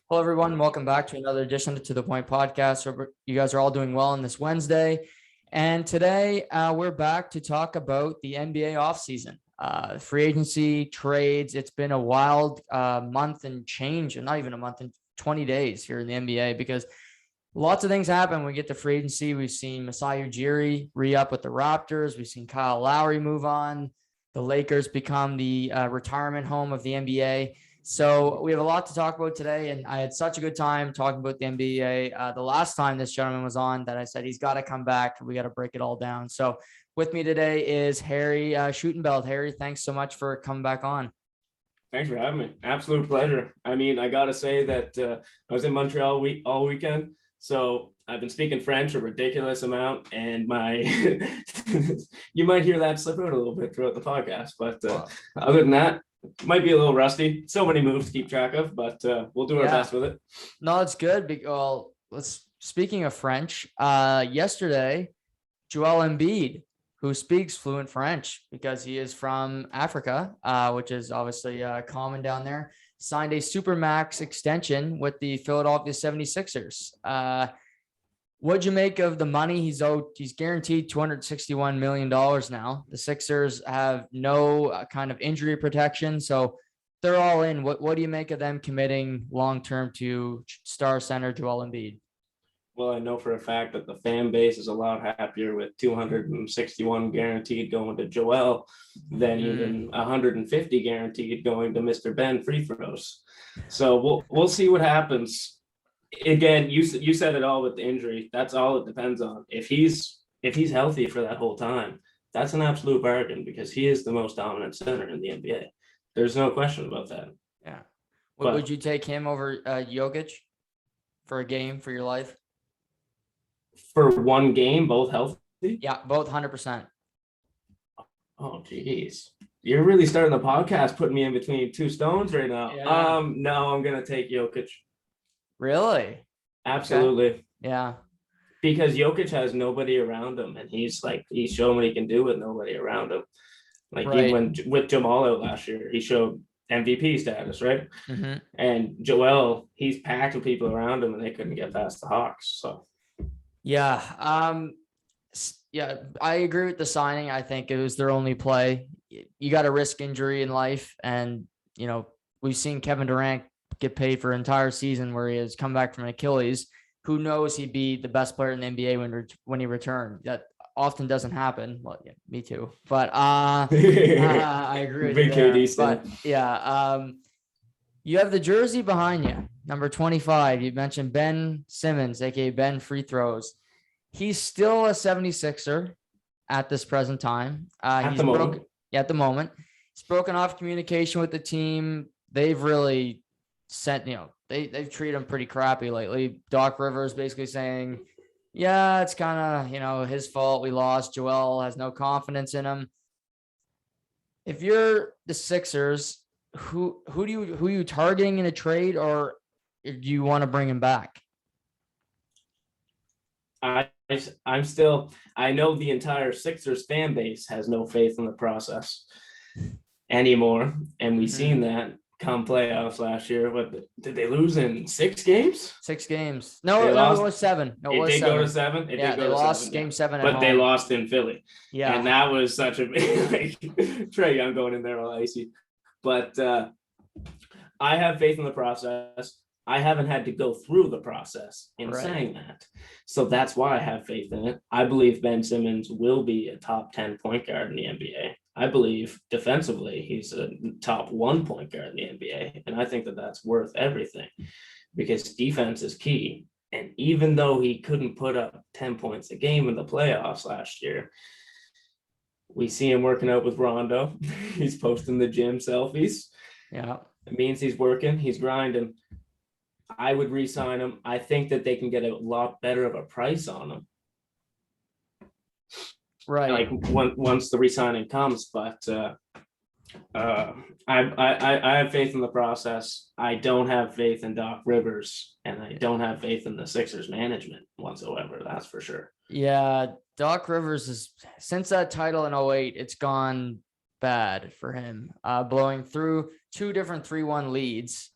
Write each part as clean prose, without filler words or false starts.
Hello, everyone. Welcome back to another edition of To The Point podcast. Hope you guys are all doing well on this Wednesday. And today we're back to talk about the NBA offseason, free agency, trades. It's been a wild month and change, and not even a month and 20 days here in the NBA because lots of things happen when we get to free agency. We've seen Masai Ujiri re-up with the Raptors. We've seen Kyle Lowry move on. The Lakers become the retirement home of the NBA. So we have a lot to talk about today, and I had such a good time talking about the NBA the last time this gentleman was on that I said he's got to come back. We got to break it all down. So with me today is Harri Schuttenbeld. Harri, thanks so much for coming back on. Thanks for having me. Absolute pleasure. I mean, I got to say that I was in Montreal all weekend, so I've been speaking French a ridiculous amount, and you might hear that slip out a little bit throughout the podcast. But other than that, might be a little rusty. So many moves to keep track of, but we'll do our best with it. No, it's good. Well, speaking of French, yesterday, Joel Embiid, who speaks fluent French because he is from Africa, which is obviously common down there, signed a Supermax extension with the Philadelphia 76ers. What'd you make of the money he's owed? He's guaranteed $261 million now. The Sixers have no kind of injury protection, so they're all in. What do you make of them committing long-term to star center Joel Embiid? Well, I know for a fact that the fan base is a lot happier with 261 guaranteed going to Joel than even 150 guaranteed going to Mr. Ben free throws. So we'll see what happens. Again, you said it all with the injury. That's all it depends on. If he's healthy for that whole time, that's an absolute bargain because he is the most dominant center in the NBA. There's no question about that. Yeah. Would you take him over Jokic for a game for your life? For one game, both healthy? Yeah, both 100%. Oh, geez. You're really starting the podcast putting me in between two stones right now. Yeah. No, I'm going to take Jokic. Really? Absolutely. Okay. Yeah. Because Jokic has nobody around him, and he's shown what he can do with nobody around him. Even with Jamal out last year, he showed MVP status, right? Mm-hmm. And Joel, he's packed with people around him, and they couldn't get past the Hawks. So, yeah, I agree with the signing. I think it was their only play. You got to risk injury in life, and we've seen Kevin Durant get paid for an entire season where he has come back from an Achilles. Who knows? He'd be the best player in the NBA when he returned. That often doesn't happen. Well, yeah, me too. But I agree with you there. But yeah, you have the jersey behind you, number 25. You mentioned Ben Simmons, aka Ben Free Throws. He's still a 76er at this present time. At the moment, he's broken off communication with the team. They've really they've treated him pretty crappy lately. Doc Rivers basically saying, yeah, it's kind of, his fault. We lost. Joel has no confidence in him. If you're the Sixers, who are you targeting in a trade, or do you want to bring him back? I know the entire Sixers fan base has no faith in the process anymore. And we've seen that come playoffs last year. What did they lose in 6 games? 6 games. No, it was 7. No, it was 7. Go to 7. They lost game 7 but they lost in Philly. Yeah, and that was such a big Trae Young going in there all icy. But I have faith in the process. I haven't had to go through the process in saying that. So that's why I have faith in it. I believe Ben Simmons will be a top 10 point guard in the NBA. I believe defensively, he's a top 1 point guard in the NBA. And I think that that's worth everything because defense is key. And even though he couldn't put up 10 points a game in the playoffs last year, we see him working out with Rondo. He's posting the gym selfies. Yeah. It means he's working, he's grinding. I would re-sign him. I think that they can get a lot better of a price on him. Right. Once the re-signing comes, but I have faith in the process. I don't have faith in Doc Rivers, and I don't have faith in the Sixers management whatsoever. That's for sure. Yeah, Doc Rivers is, since that title in 2008, it's gone bad for him. Blowing through 2 different 3-1 leads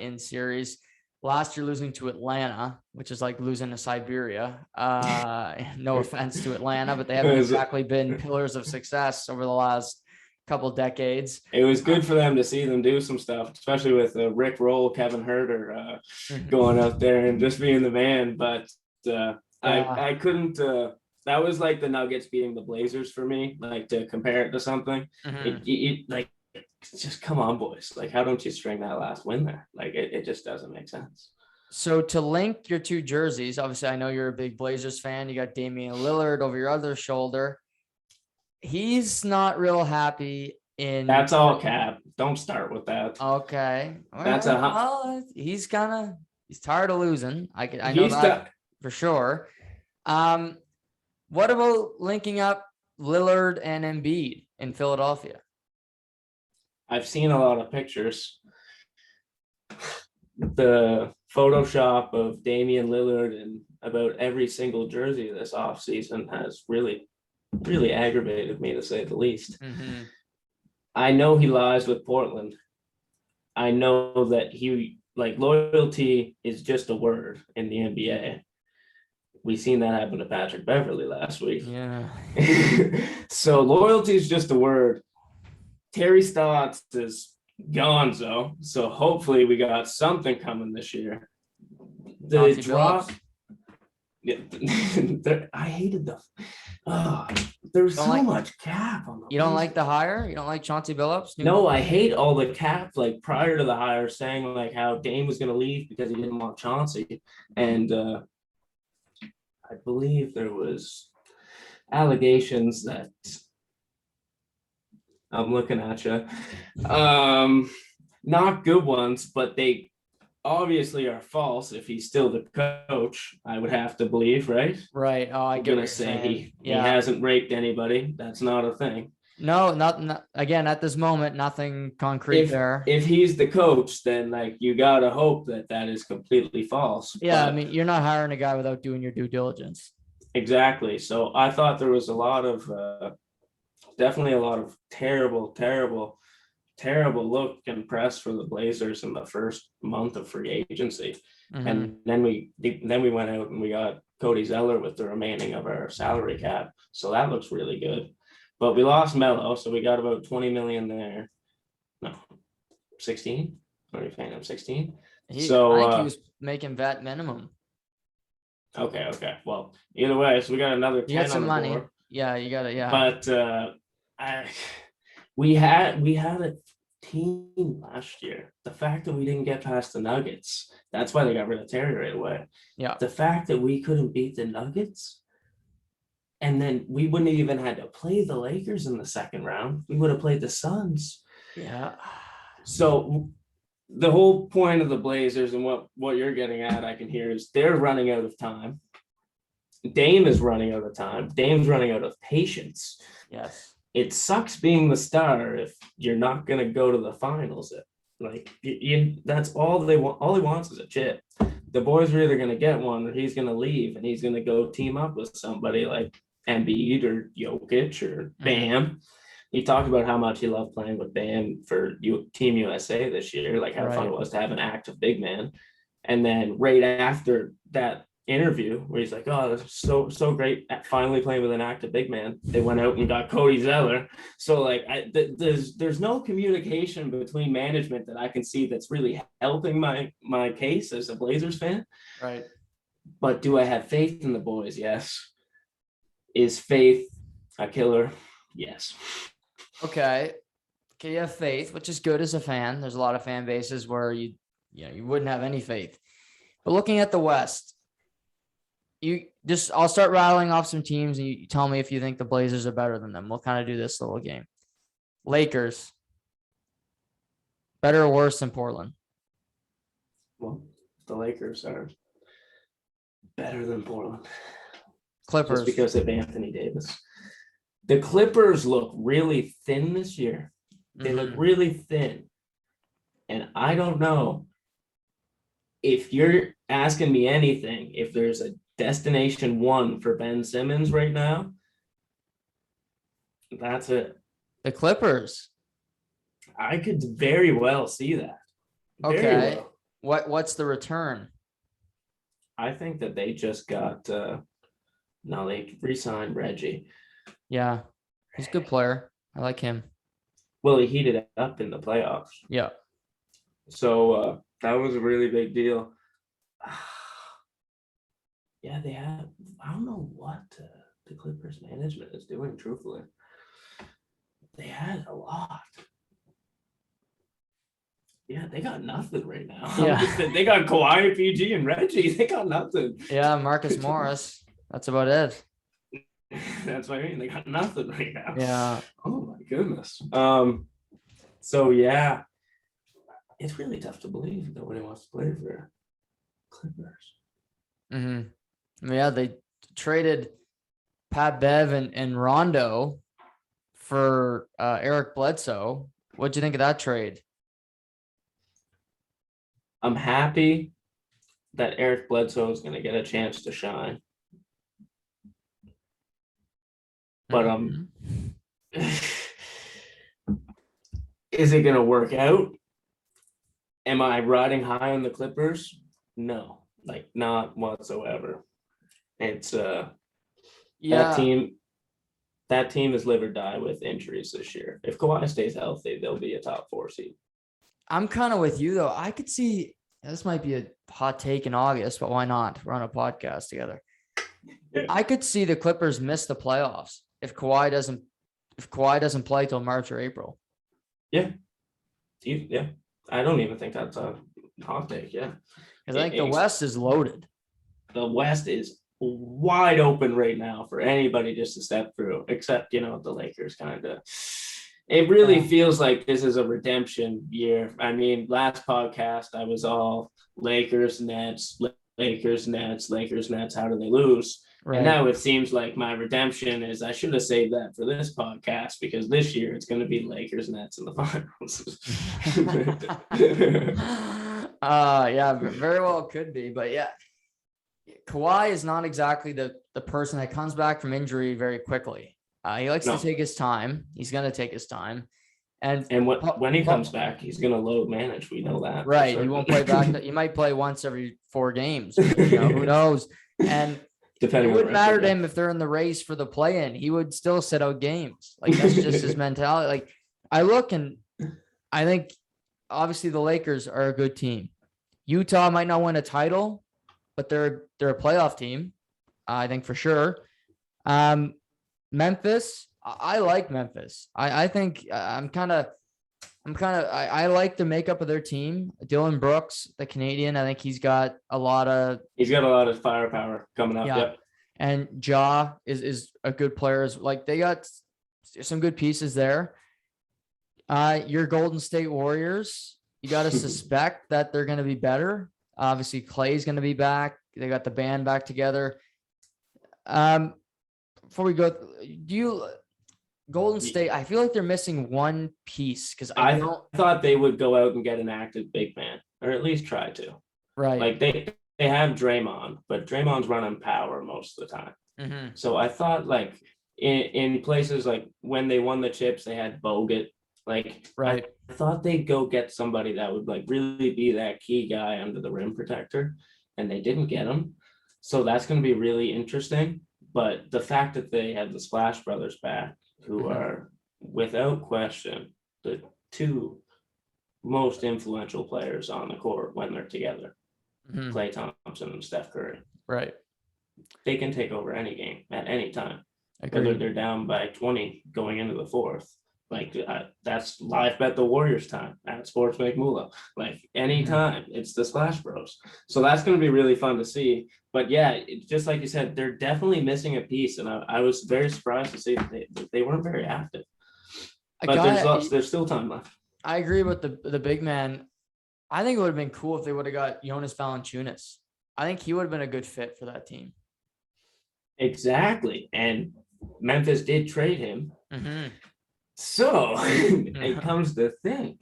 in series. last year losing to Atlanta, which is like losing to Siberia. No offense to Atlanta, but they haven't exactly been pillars of success over the last couple decades. It was good for them to see them do some stuff, especially with Rick Roll, Kevin Herter going out there and just being the man. But I couldn't. That was like the Nuggets beating the Blazers for me. Like, to compare it to something, it like, just come on, boys. Like, how don't you string that last win there? Like, it just doesn't make sense. So to link your two jerseys, obviously I know you're a big Blazers fan. You got Damian Lillard over your other shoulder. He's not real happy in. That's all cap. Don't start with that. Okay. That's he's tired of losing. I know that for sure. What about linking up Lillard and Embiid in Philadelphia? I've seen a lot of pictures. The Photoshop of Damian Lillard in about every single jersey this offseason has really, really aggravated me, to say the least. I know he lies with Portland. I know that loyalty is just a word in the NBA. We seen that happen to Patrick Beverley last week. Yeah. So loyalty is just a word. Terry Stotts is gonzo, so hopefully we got something coming this year. The drop. Yeah, I hated them. There's so much cap on them. You don't like the hire? You don't like Chauncey Billups? No, I hate all the cap, like, prior to the hire, saying like how Dame was going to leave because he didn't want Chauncey. And I believe there was allegations that, I'm looking at you, not good ones, but they obviously are false. If he's still the coach, I would have to believe, right? Right. Oh, I'm gonna say he hasn't raped anybody. That's not a thing. No, not again at this moment. Nothing concrete there. If he's the coach, then like you gotta hope that is completely false. Yeah, I mean, you're not hiring a guy without doing your due diligence. Exactly. So I thought there was definitely a lot of terrible look and press for the Blazers in the first month of free agency. And then we went out and we got Cody Zeller with the remaining of our salary cap. So that looks really good. But we lost Melo, so we got about 20 million there. No, 16? What are you paying him? 16? I think he was making vet minimum. Okay. Well, either way, so we got another 10 on the money. Board. Yeah, you got it. Yeah. But we had a team last year. The fact that we didn't get past the Nuggets, that's why they got rid of Terry right away. Yeah. The fact that we couldn't beat the Nuggets, and then we wouldn't even had to play the Lakers in the second round. We would have played the Suns. Yeah. So the whole point of the Blazers and what you're getting at, I can hear, is they're running out of time. Dame is running out of time. Dame's running out of patience. Yes. It sucks being the star if you're not going to go to the finals. That's all they want. All he wants is a chip. The boys are either going to get one or he's going to leave and he's going to go team up with somebody like Embiid or Jokic or Bam. He talked about how much he loved playing with Bam for Team USA this year, like how fun it was to have an active big man. And then right after that interview where he's like, oh, that's so great at finally playing with an active big man, they went out and got Cody Zeller. So like there's no communication between management that I can see that's really helping my case as a Blazers fan. Right. But do I have faith in the boys? Yes. Is faith a killer? Yes. Okay, you have faith, which is good as a fan. There's a lot of fan bases where you wouldn't have any faith. But looking at the West, I'll start rattling off some teams and you tell me if you think the Blazers are better than them. We'll kind of do this little game. Lakers, better or worse than Portland? Well, the Lakers are better than Portland. Clippers. Just because of Anthony Davis. The Clippers look really thin this year. They look really thin. And I don't know if you're asking me anything, if there's a destination one for Ben Simmons right now, that's it. The Clippers. I could very well see that. Okay. What's the return? I think that they just got no, they re-signed Reggie. Yeah, he's a good player. I like him. Well, he heated it up in the playoffs. Yeah. So that was a really big deal. Yeah, they have. I don't know what the Clippers management is doing, truthfully. They had a lot. Yeah, they got nothing right now. Yeah. They got Kawhi, PG, and Reggie. They got nothing. Yeah, Marcus Morris. That's about it. That's what I mean. They got nothing right now. Yeah. Oh my goodness. So yeah, it's really tough to believe nobody wants to play for Clippers. Mm-hmm. Yeah, they traded Pat Bev and Rondo for Eric Bledsoe. What'd you think of that trade? I'm happy that Eric Bledsoe is going to get a chance to shine. But is it going to work out? Am I riding high on the Clippers? No, like not whatsoever. It's that team is live or die with injuries this year. If Kawhi stays healthy, they'll be a top 4 seed. I'm kind of with you though. I could see this might be a hot take in August, but why not? We're on a podcast together. Yeah. I could see the Clippers miss the playoffs if Kawhi doesn't play till March or April. Yeah. Yeah. I don't even think that's a hot take. Yeah. Because I think the West is loaded. The West is wide open right now for anybody just to step through, except, the Lakers kind of. It really feels like this is a redemption year. I mean, last podcast, I was all Lakers, Nets, Lakers, Nets, Lakers, Nets. How do they lose? Right. And now it seems like my redemption is I should have saved that for this podcast because this year it's going to be Lakers, Nets in the finals. Yeah, very well could be. But yeah, Kawhi is not exactly the person that comes back from injury very quickly. He likes to take his time. He's going to take his time. And when he comes back, he's going to load manage. We know that. Right. He won't play back. He might play once every 4 games. Who knows? And it wouldn't matter to him if they're in the race for the play-in. He would still sit out games. Like, that's just his mentality. Like, I look and I think, obviously, the Lakers are a good team. Utah might not win a title, but they're a playoff team, I think for sure. Memphis, I like Memphis. I think I like the makeup of their team. Dylan Brooks, the Canadian, I think he's got a lot of firepower coming up. Yeah. Yep. And Ja is a good player. Like, they got some good pieces there. Your Golden State Warriors, you got to suspect that they're going to be better. Obviously, Clay's going to be back. They got the band back together. Before we go, Golden State, I feel like they're missing one piece because I thought they would go out and get an active big man, or at least try to. Right. Like they have Draymond, but Draymond's running power most of the time. Mm-hmm. So I thought like in places like when they won the chips, they had Bogut. Like, right. I thought they'd go get somebody that would like really be that key guy under the rim protector, and they didn't get him. So that's going to be really interesting. But the fact that they have the Splash Brothers back, who are without question the 2 most influential players on the court when they're together, Klay Thompson and Steph Curry. Right. They can take over any game at any time. Whether they're down by 20 going into the 4th. Like, that's live bet the Warriors time at Sports Make Moolah. Like, anytime, it's the Splash Bros. So that's going to be really fun to see. But yeah, just like you said, they're definitely missing a piece. And I was very surprised to see that they weren't very active. But there's still time left. I agree with the big man. I think it would have been cool if they would have got Jonas Valanciunas. I think he would have been a good fit for that team. Exactly. And Memphis did trade him. Mm-hmm. So it comes to think,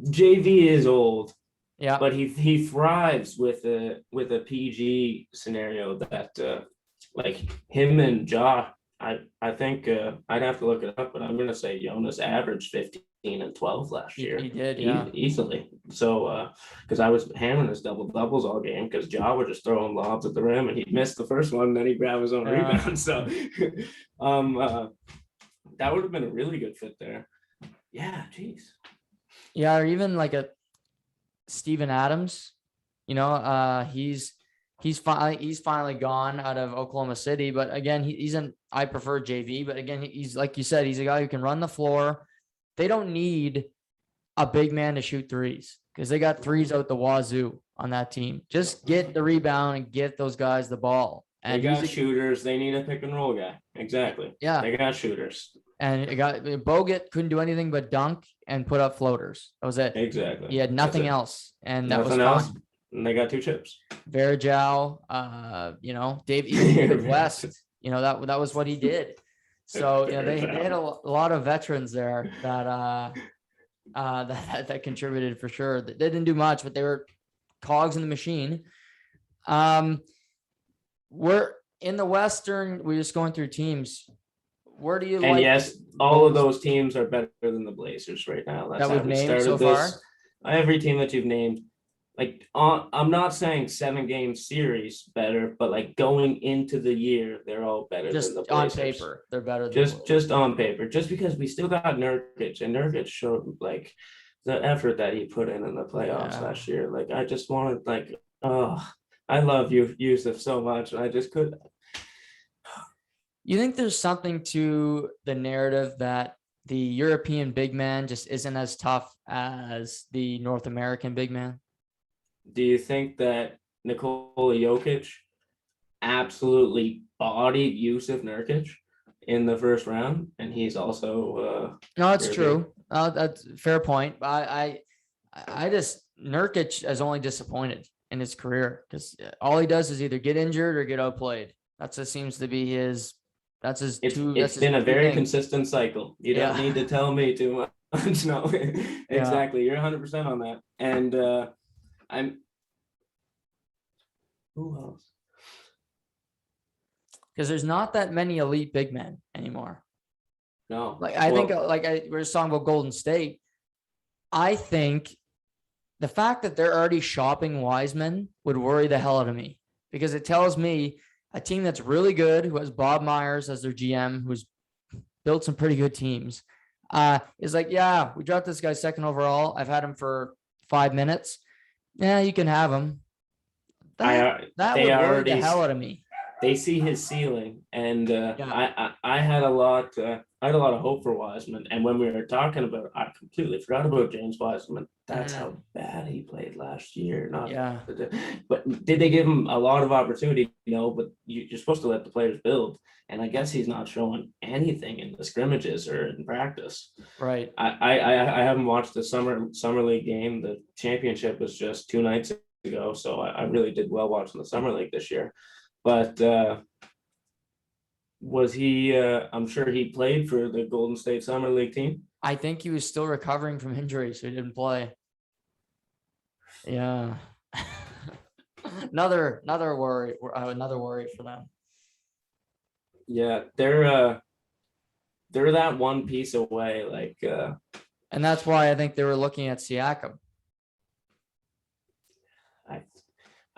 JV is old, yeah, but he thrives with a PG scenario that like him and Ja. I think I'd have to look it up, but I'm gonna say Jonas averaged 15 and 12 last year. He did, yeah. Easily. So, because I was hammering his double doubles all game because Ja would just throw him lobs at the rim and he'd miss the first one, and then he'd grab his own rebound. So, that would have been a really good fit there. Yeah, geez. Yeah, or even like a Steven Adams. He's finally gone out of Oklahoma City, but again, I prefer JV, but again, he's like you said, he's a guy who can run the floor. They don't need a big man to shoot threes because they got threes out the wazoo on that team. Just get the rebound and get those guys the ball. And they got shooters. They need a pick and roll guy. Exactly. Yeah. They got shooters. And Bogut couldn't do anything but dunk and put up floaters. That was it. Exactly. He had nothing else. And nothing that was else. And they got 2 chips. Verjao, David West, that was what he did. So, they had a lot of veterans there that contributed for sure. They didn't do much, but they were cogs in the machine. We're in the Western. We're just going through teams. Where do you and like? Yes, all of those teams are better than the Blazers right now. That's that we've named so far. Every team that you've named, I'm not saying 7-game series better, but going into the year, they're all better just than the Blazers. On paper. They're better than just on paper. Just because we still got Nurkic, and Nurkic showed the effort that he put in the playoffs last year. I just wanted I love Yusuf so much, and I just couldn't. You think there's something to the narrative that the European big man just isn't as tough as the North American big man? Do you think that Nikola Jokic absolutely bodied Yusuf Nurkic in the first round, and he's also no, that's true. That's a fair point. I just Nurkic has only disappointed in his career because all he does is either get injured or get outplayed. That just seems to be his. That's his. It's been a very consistent cycle. You don't need to tell me too much. No, exactly. You're 100% on that. And who else? Because there's not that many elite big men anymore. No. I think we were just talking about Golden State. I think the fact that they're already shopping Wiseman would worry the hell out of me because it tells me a team that's really good, who has Bob Myers as their GM, who's built some pretty good teams, is we dropped this guy 2nd overall. I've had him for 5 minutes. Yeah, you can have him. That would worry the hell out of me. They see his ceiling, and I had a lot of hope for Wiseman. And when we were talking about it, I completely forgot about James Wiseman. That's how bad he played last year. But did they give him a lot of opportunity? But you're supposed to let the players build. And I guess he's not showing anything in the scrimmages or in practice. Right. I haven't watched the summer league game. The championship was just 2 nights ago, so I really did well watching the summer league this year. But was he? I'm sure he played for the Golden State Summer League team. I think he was still recovering from injury, so he didn't play. Yeah. another worry for them. Yeah, they're that one piece away, and that's why I think they were looking at Siakam.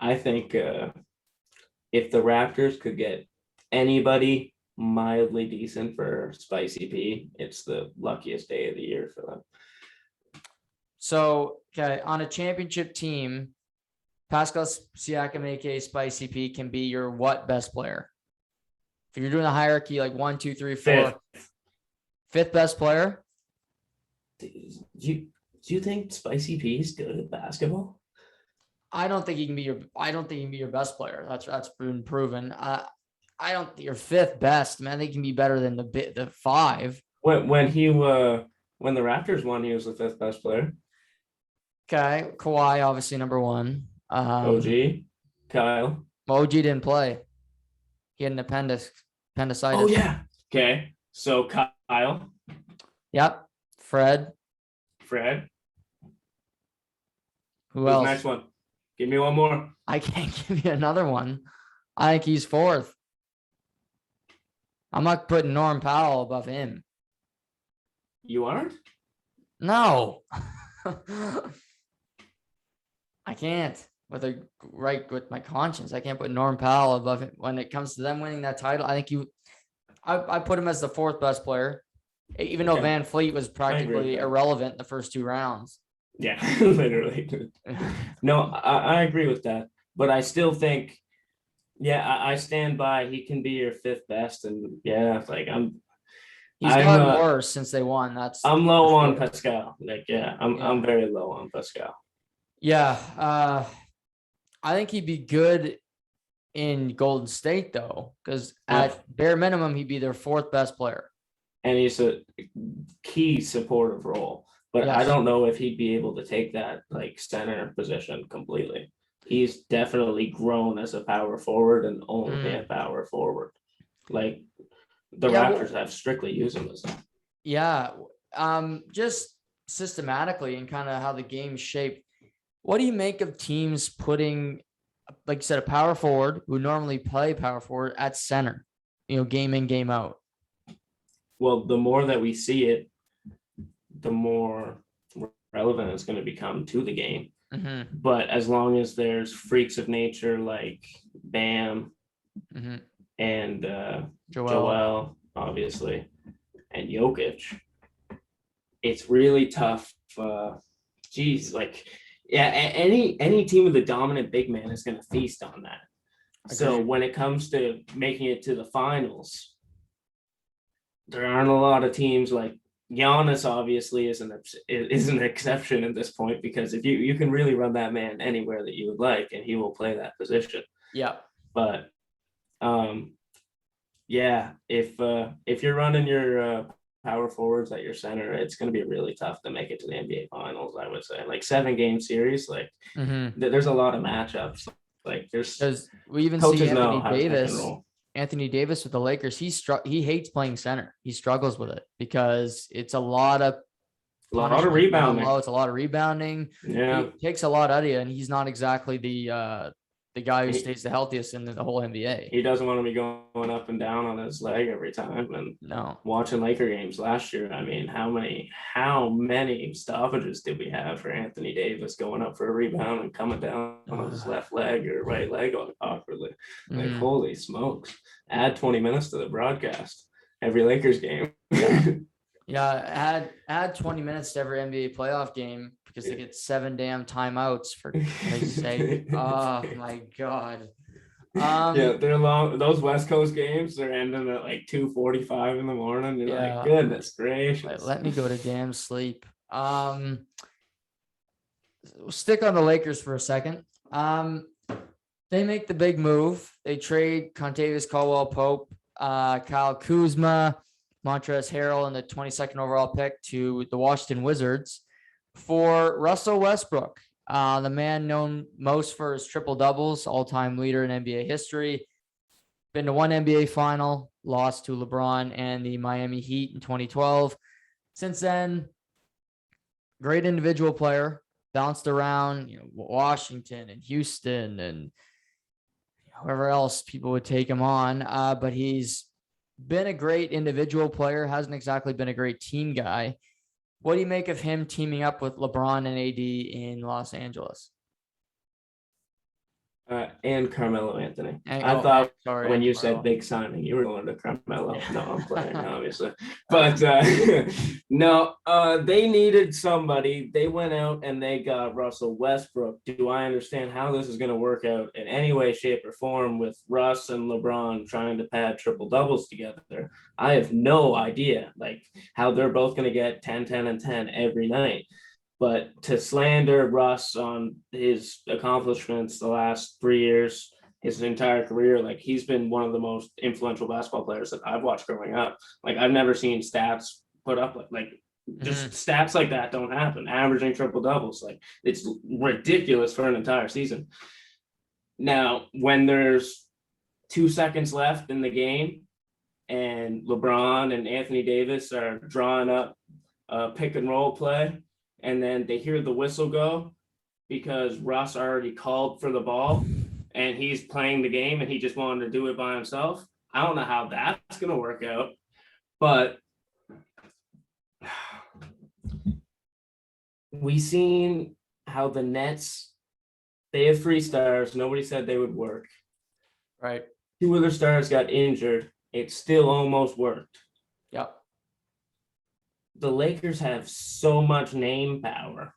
I think if the Raptors could get anybody mildly decent for Spicy P, it's the luckiest day of the year for them. So, okay, on a championship team, Pascal Siakam, aka Spicy P, can be your what best player? If you're doing a hierarchy 1, 2, 3, 4, fifth best player. Do you think Spicy P is good at basketball? I don't think he can be your best player. That's been proven. I don't think your 5th best, man. They can be better than the 5. When the Raptors won, he was the 5th best player. Okay, Kawhi obviously number 1. OG, Kyle. OG didn't play. He had an appendicitis. Oh yeah. Okay, so Kyle. Yep. Fred. Who else? Next one. Give me one more. I can't give you another one. I think he's 4th. I'm not putting Norm Powell above him. You aren't? No. I can't with my conscience. I can't put Norm Powell above it when it comes to them winning that title. I think I put him as the fourth best player, even though Van Fleet was practically irrelevant the first 2 rounds. Yeah, literally. No, I agree with that, but I still think, I stand by. He can be your 5th best, and He's gotten worse since they won. I'm low on Pascal. I'm very low on Pascal. Yeah, I think he'd be good in Golden State though, because at bare minimum he'd be their 4th best player. And he's a key supportive role, but I don't know if he'd be able to take that center position completely. He's definitely grown as a power forward and only a power forward. The Raptors have strictly used him as that. Yeah. Just systematically and kind of how the game's shaped. What do you make of teams putting, like you said, a power forward who normally play power forward at center, game in, game out? Well, the more that we see it, the more relevant it's going to become to the game. Mm-hmm. But as long as there's freaks of nature like Bam and Joel, obviously, and Jokic, it's really tough. Any team with a dominant big man is going to feast on that. So when it comes to making it to the finals, there aren't a lot of teams like Giannis. Obviously, is an exception at this point, because if you can really run that man anywhere that you would like, and he will play that position. Yeah. But if you're running your power forwards at your center, it's going to be really tough to make it to the NBA Finals. I would say 7-game series, there's a lot of matchups. Because we even see Anthony Davis with the Lakers. He hates playing center. He struggles with it because it's a lot of rebounding. It's a lot of rebounding. Yeah, it takes a lot out of you, and he's not exactly the guy who stays the healthiest in the whole NBA. He doesn't want to be going up and down on his leg every time. And watching Laker games last year, I mean, how many stoppages did we have for Anthony Davis going up for a rebound and coming down on his left leg or right leg awkwardly? Holy smokes. Add 20 minutes to the broadcast every Lakers game. Yeah, add 20 minutes to every NBA playoff game, because they get 7 damn timeouts, for Christ's sake. Oh my God. They're long. Those West Coast games, they're ending at 2:45 in the morning. You're like, goodness gracious. Let me go to damn sleep. Stick on the Lakers for a second. They make the big move. They trade Contavious Caldwell-Pope, Kyle Kuzma, Montrezl Harrell, and the 22nd overall pick to the Washington Wizards for Russell Westbrook, the man known most for his triple doubles, all-time leader in NBA history. Been to 1 NBA final, lost to LeBron and the Miami Heat in 2012. Since then, great individual player, bounced around, Washington and Houston and whoever else people would take him on. But he's been a great individual player, hasn't exactly been a great team guy. What do you make of him teaming up with LeBron and AD in Los Angeles? And Carmelo Anthony. I thought when you said big signing, you were going to Carmelo. Yeah. No, I'm playing, obviously. But no, they needed somebody. They went out and they got Russell Westbrook. Do I understand how this is going to work out in any way, shape, or form with Russ and LeBron trying to pad triple doubles together? I have no idea how they're both going to get 10, 10, and 10 every night. But to slander Russ on his accomplishments the last 3 years, his entire career, he's been one of the most influential basketball players that I've watched growing up. I've never seen stats put up just stats like that don't happen. Averaging triple doubles, it's ridiculous for an entire season. Now, when there's 2 seconds left in the game and LeBron and Anthony Davis are drawing up a pick and roll play, and then they hear the whistle go because Russ already called for the ball and he's playing the game and he just wanted to do it by himself. I don't know how that's going to work out, but we seen how the Nets, they have 3 stars. Nobody said they would work. Right. 2 other stars got injured. It still almost worked. Yep. The Lakers have so much name power.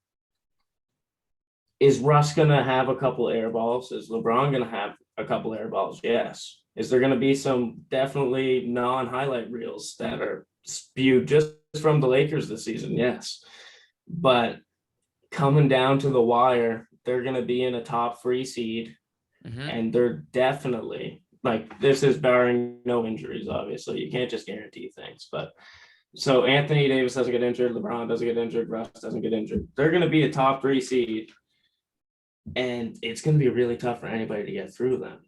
Is Russ going to have a couple air balls? Is LeBron going to have a couple air balls? Yes. Is there going to be some definitely non-highlight reels that are spewed just from the Lakers this season? Yes. But coming down to the wire, they're going to be in a top 3 seed. And they're definitely, like, this is barring no injuries, obviously. You can't just guarantee things. But so Anthony Davis doesn't get injured. LeBron doesn't get injured. Russ doesn't get injured. They're going to be a top 3 seed. And it's going to be really tough for anybody to get through them.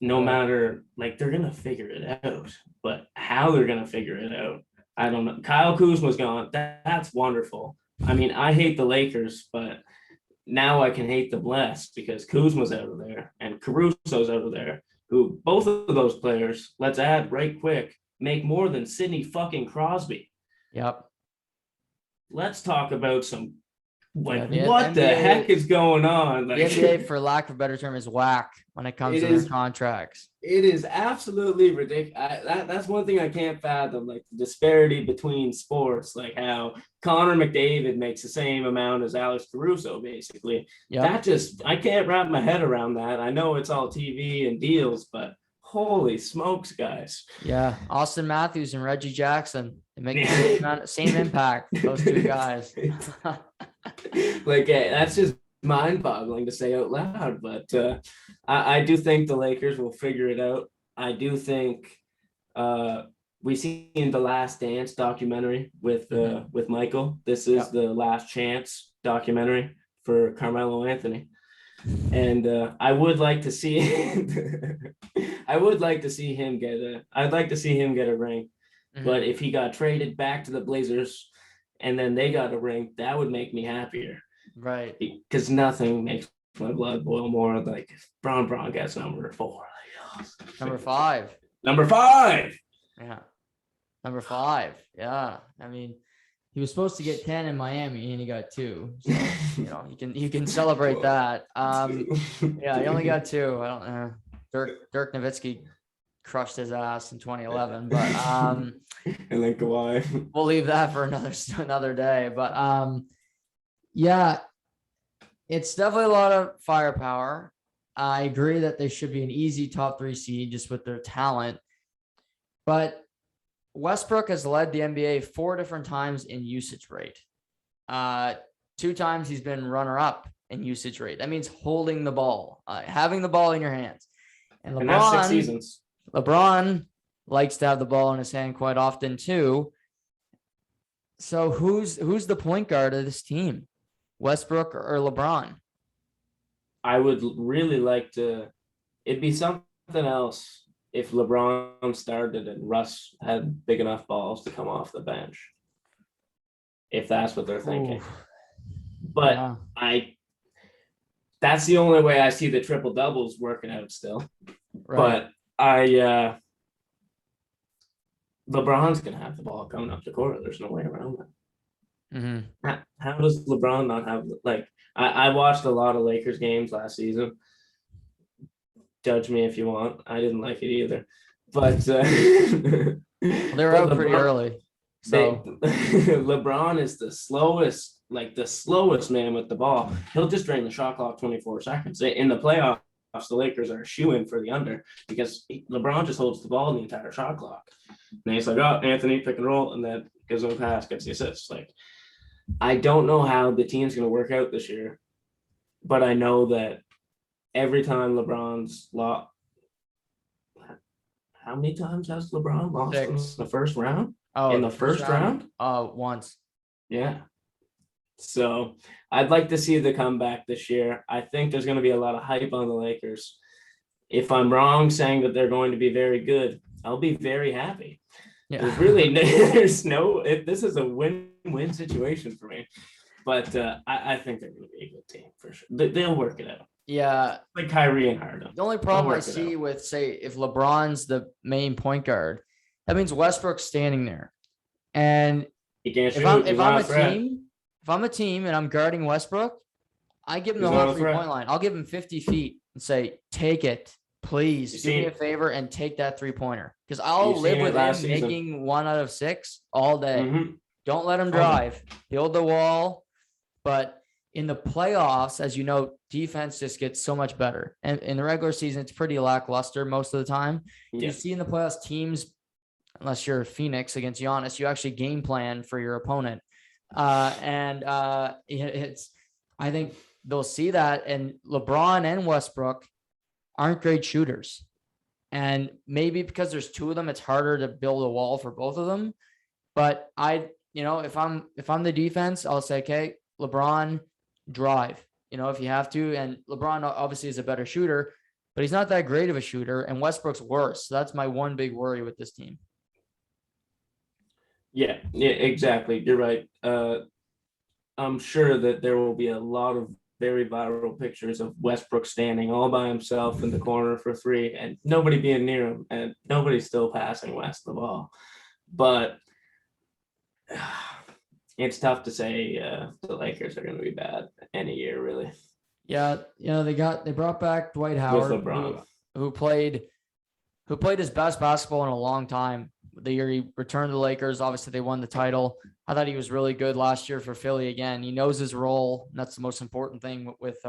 No matter, like, they're going to figure it out. But how they're going to figure it out, I don't know. Kyle Kuzma's gone. That's wonderful. I mean, I hate the Lakers, but now I can hate the Blessed because Kuzma's out of there and Caruso's out of there, who both of those players, let's add right quick, make more than Sidney fucking Crosby. Yep. Let's talk about some, like, Yeah, what NBA, the heck is going on? Like, the NBA, for lack of a better term, is whack when it comes to their contracts. It is absolutely ridiculous. That's one thing I can't fathom, like the disparity between sports, like how Connor McDavid makes the same amount as Alex Caruso, basically. That just, I can't wrap my head around that. I know it's all TV and deals, but holy smokes, guys. Yeah, Austin Matthews and Reggie Jackson, they make the same impact, those 2 guys. Like, that's just mind-boggling to say out loud, but I do think the Lakers will figure it out. I do think we seen the Last Dance documentary with Michael. This is the Last Chance documentary for Carmelo Anthony, and I would like to see I'd like to see him get a ring. But if he got traded back to the Blazers and then they got a ring, that would make me happier. Right. Because nothing makes my blood boil more like if Braun gets number 4. Like, number 5. Number 5. Yeah. Number 5. Yeah. I mean, he was supposed to get 10 in Miami and he got 2. So, you can celebrate that. Yeah, he only got 2. I don't know. Dirk Nowitzki crushed his ass in 2011, but and then Kawhi. We'll leave that for another day. But yeah, it's definitely a lot of firepower. I agree that they should be an easy top 3 seed just with their talent. But Westbrook has led the NBA 4 different times in usage rate. 2 times he's been runner-up in usage rate. That means holding the ball, having the ball in your hands. And that's 6 seasons. LeBron likes to have the ball in his hand quite often too. So who's the point guard of this team? Westbrook or LeBron? I would really like to. It'd be something else if LeBron started and Russ had big enough balls to come off the bench. If that's what they're thinking. But that's the only way I see the triple doubles working out still. Right. But LeBron's gonna have the ball coming up the court. There's no way around that. How does LeBron not have, like, I watched a lot of Lakers games last season. Judge me if you want. I didn't like it either. But they were out pretty early. So LeBron is the slowest man with the ball. He'll just drain the shot clock 24 seconds. In the playoffs, the Lakers are a shoo-in for the under because LeBron just holds the ball in the entire shot clock. And he's like, oh, Anthony, pick and roll, and then gives him a pass, gets the assist. Like, I don't know how the team's going to work out this year, but I know that every time LeBron's lost, how many times has LeBron lost in the first round? Oh, in the first round? Once. Yeah. So I'd like to see the comeback this year. I think there's going to be a lot of hype on the Lakers. If I'm wrong saying that they're going to be very good, I'll be very happy. Yeah. This is a win-win situation for me. But I think they're going to be a good team for sure. They'll work it out. Yeah. Like Kyrie and Harden. The only problem I see with, say, if LeBron's the main point guard, that means Westbrook's standing there. And if I'm a team, if I'm a team and I'm guarding Westbrook, I give him the whole 3-point line. I'll give him 50 feet and say, take it. Please do me a favor and take that 3-pointer. Because I'll live with him making 1 out of 6 all day. Mm-hmm. Don't let him drive. Build the wall. But in the playoffs, as you know, defense just gets so much better. And in the regular season, it's pretty lackluster most of the time. You see in the playoffs, teams, unless you're Phoenix against Giannis, you actually game plan for your opponent. I think they'll see that. And LeBron and Westbrook aren't great shooters. And maybe because there's 2 of them, it's harder to build a wall for both of them. But if I'm the defense, I'll say, okay, LeBron, drive, if you have to. And LeBron obviously is a better shooter, but he's not that great of a shooter. And Westbrook's worse. So that's my one big worry with this team. Yeah, exactly. You're right. I'm sure that there will be a lot of very viral pictures of Westbrook standing all by himself in the corner for 3 and nobody being near him, and nobody's still passing West the ball. But it's tough to say the Lakers are going to be bad any year, really. Yeah, they brought back Dwight Howard, who played his best basketball in a long time. The year he returned to the Lakers, obviously they won the title. I thought he was really good last year for Philly. Again, he knows his role. And that's the most important thing with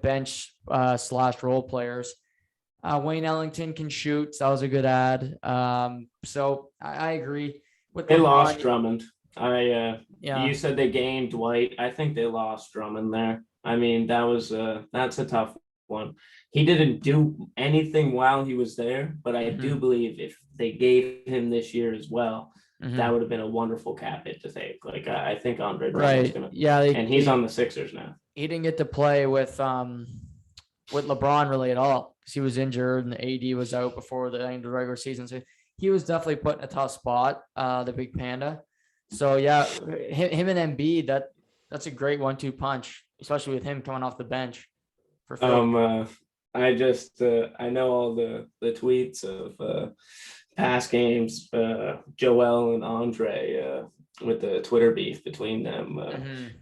bench / role players. Wayne Ellington can shoot. So that was a good ad. So I agree. They lost Drummond. You said they gained Dwight. I think they lost Drummond there. I mean, that's a tough one. He didn't do anything while he was there, but I do believe if they gave him this year as well, that would have been a wonderful cap hit to take. Like I think Andre Drummond's gonna, and he's on the Sixers now. He didn't get to play with LeBron really at all because he was injured and the AD was out before the end of the regular season. So he was definitely put in a tough spot, the big panda. So yeah, him and Embiid, that's a great 1-2 punch, especially with him coming off the bench. For Phil. I know all the tweets of past games, Joel and Andre with the Twitter beef between them.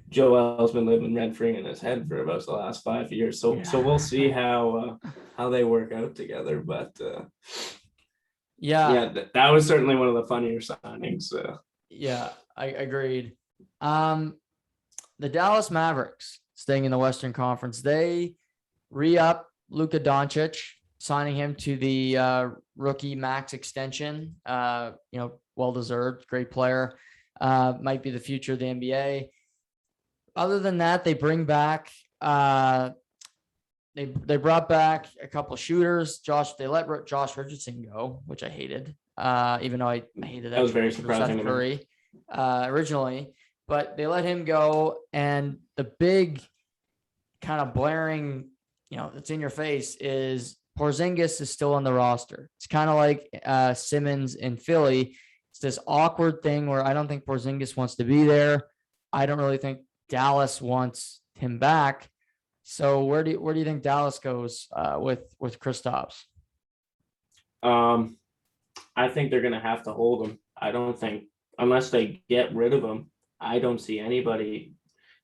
Joel's been living rent-free in his head for about the last 5 years, so we'll see how they work out together. But that was certainly one of the funnier signings. Yeah, I agreed. The Dallas Mavericks, staying in the Western Conference, they re-up Luka Doncic, signing him to the rookie max extension. Well-deserved, great player. Might be the future of the NBA. Other than that, they bring back they brought back a couple shooters. They let Josh Richardson go, which I hated. Even though I hated that. That was very surprising to me. Originally, but they let him go, and the big kind of blaring, that's in your face is Porzingis is still on the roster. It's kind of like Simmons in Philly. It's this awkward thing where I don't think Porzingis wants to be there. I don't really think Dallas wants him back. So where do you think Dallas goes with Kristaps? I think they're going to have to hold him. I don't think, unless they get rid of him, I don't see anybody.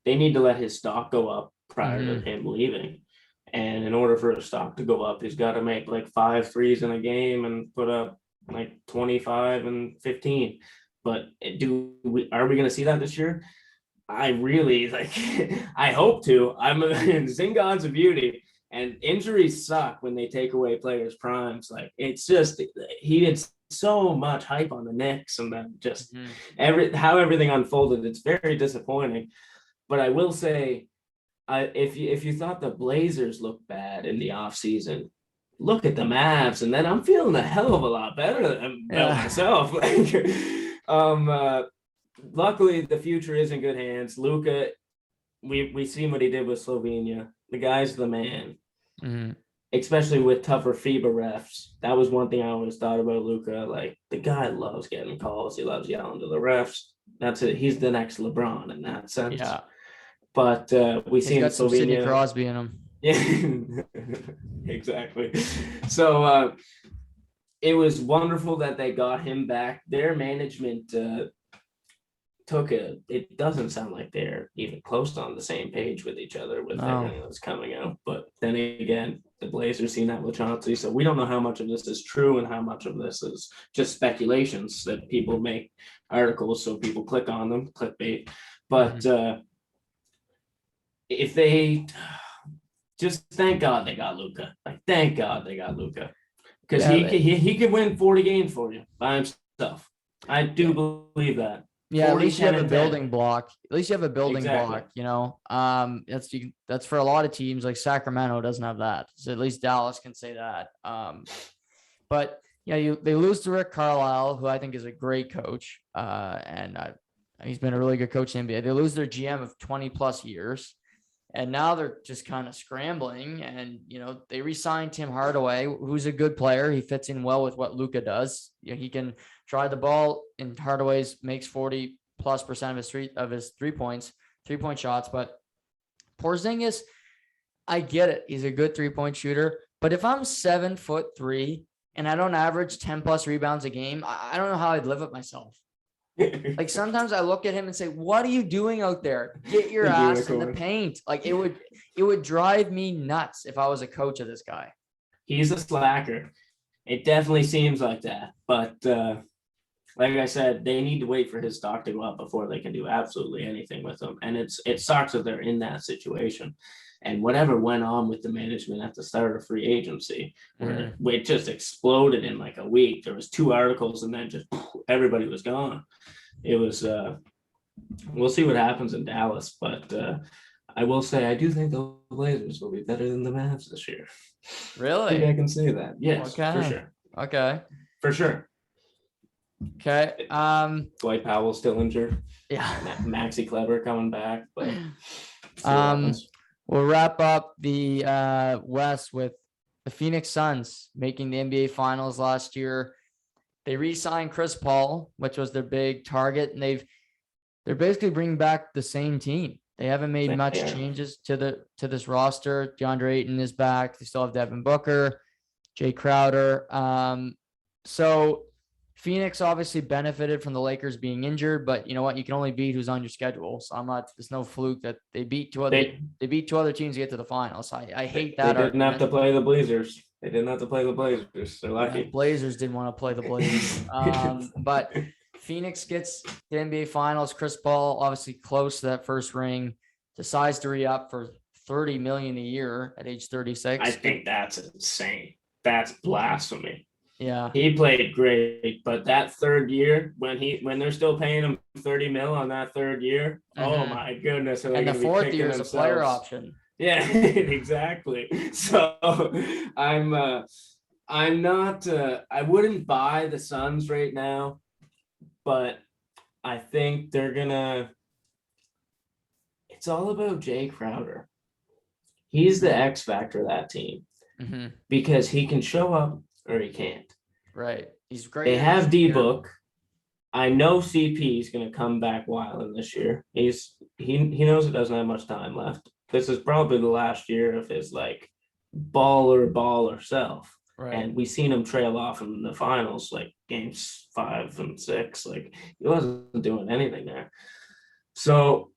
They need to let his stock go up prior to him leaving. And in order for his stock to go up, he's got to make like 5 threes in a game and put up like 25 and 15. But are we going to see that this year? I really I hope to. I'm Zingon's a beauty, and injuries suck when they take away players' primes. Like it's just he did so much hype on the Knicks, and then just how everything unfolded. It's very disappointing. But I will say, if you thought the Blazers looked bad in the offseason, look at the Mavs, and then I'm feeling a hell of a lot better about myself. Luckily, the future is in good hands. Luka, we seen what he did with Slovenia. The guy's the man, especially with tougher FIBA refs. That was one thing I always thought about Luka. Like, the guy loves getting calls. He loves yelling to the refs. That's it. He's the next LeBron in that sense. Yeah. But we see in got some Slovenia. Sidney Crosby in him. Yeah, exactly. So it was wonderful that they got him back. Their management it doesn't sound like they're even close on the same page with each other with everything that's coming out. But then again, the Blazers seen that with Chauncey, so we don't know how much of this is true and how much of this is just speculations that people make articles so people click on them, clickbait. But if they just thank God they got Luka, like thank God they got Luka, because he could win 40 games for you by himself. I do believe that. Yeah, at least you have a building block. At least you have a building block, that's for a lot of teams. Like Sacramento doesn't have that. So at least Dallas can say that. But yeah, they lose to Rick Carlisle, who I think is a great coach. And he's been a really good coach in the NBA. They lose their GM of 20 plus years. And now they're just kind of scrambling. And, they re-signed Tim Hardaway, who's a good player. He fits in well with what Luka does. He can drive the ball, and Hardaway's makes 40+% of his 3-point shots. But Porzingis, I get it. He's a good 3-point shooter. But if I'm 7'3" and I don't average 10+ rebounds a game, I don't know how I'd live with myself. Like sometimes I look at him and say, what are you doing out there? Get your ass in the paint. Like it would drive me nuts if I was a coach of this guy. He's a slacker. It definitely seems like that. But like I said, they need to wait for his stock to go up before they can do absolutely anything with him. And it sucks that they're in that situation. And whatever went on with the management at the start of free agency, where it just exploded in like a week. There was 2 articles and then just everybody was gone. It was, we'll see what happens in Dallas. But I will say, I do think the Blazers will be better than the Mavs this year. Really? I think I can say that. Yes, okay. For sure. Okay. For sure. Okay. Dwight Powell still injured. Yeah. Maxi Kleber coming back. But we'll wrap up the West with the Phoenix Suns making the NBA Finals last year. They re-signed Chris Paul, which was their big target, and they're basically bringing back the same team. They haven't made much changes to this roster. DeAndre Ayton is back. They still have Devin Booker, Jay Crowder. So Phoenix obviously benefited from the Lakers being injured, but you know what? You can only beat who's on your schedule. So there's no fluke that they beat two other teams to get to the finals. I hate that. They didn't have to play the Blazers. They're lucky. Yeah, Blazers didn't want to play the Blazers. But Phoenix gets the NBA Finals. Chris Paul obviously close to that first ring. Decides to re-up for $30 million a year at age 36. I think that's insane. That's blasphemy. Yeah, he played great, but that third year, when they're still paying him $30 million on that third year, oh my goodness! And the fourth year is a player option. Yeah, exactly. So I'm not. I wouldn't buy the Suns right now, but I think they're gonna. It's all about Jay Crowder. He's the X factor of that team because he can show up or he can't. Right. He's great. They have D-Book. I know CP is going to come back wilding this year. He knows he doesn't have much time left. This is probably the last year of his like baller self. Right. And we seen him trail off in the finals, like games 5 and 6. Like he wasn't doing anything there. So,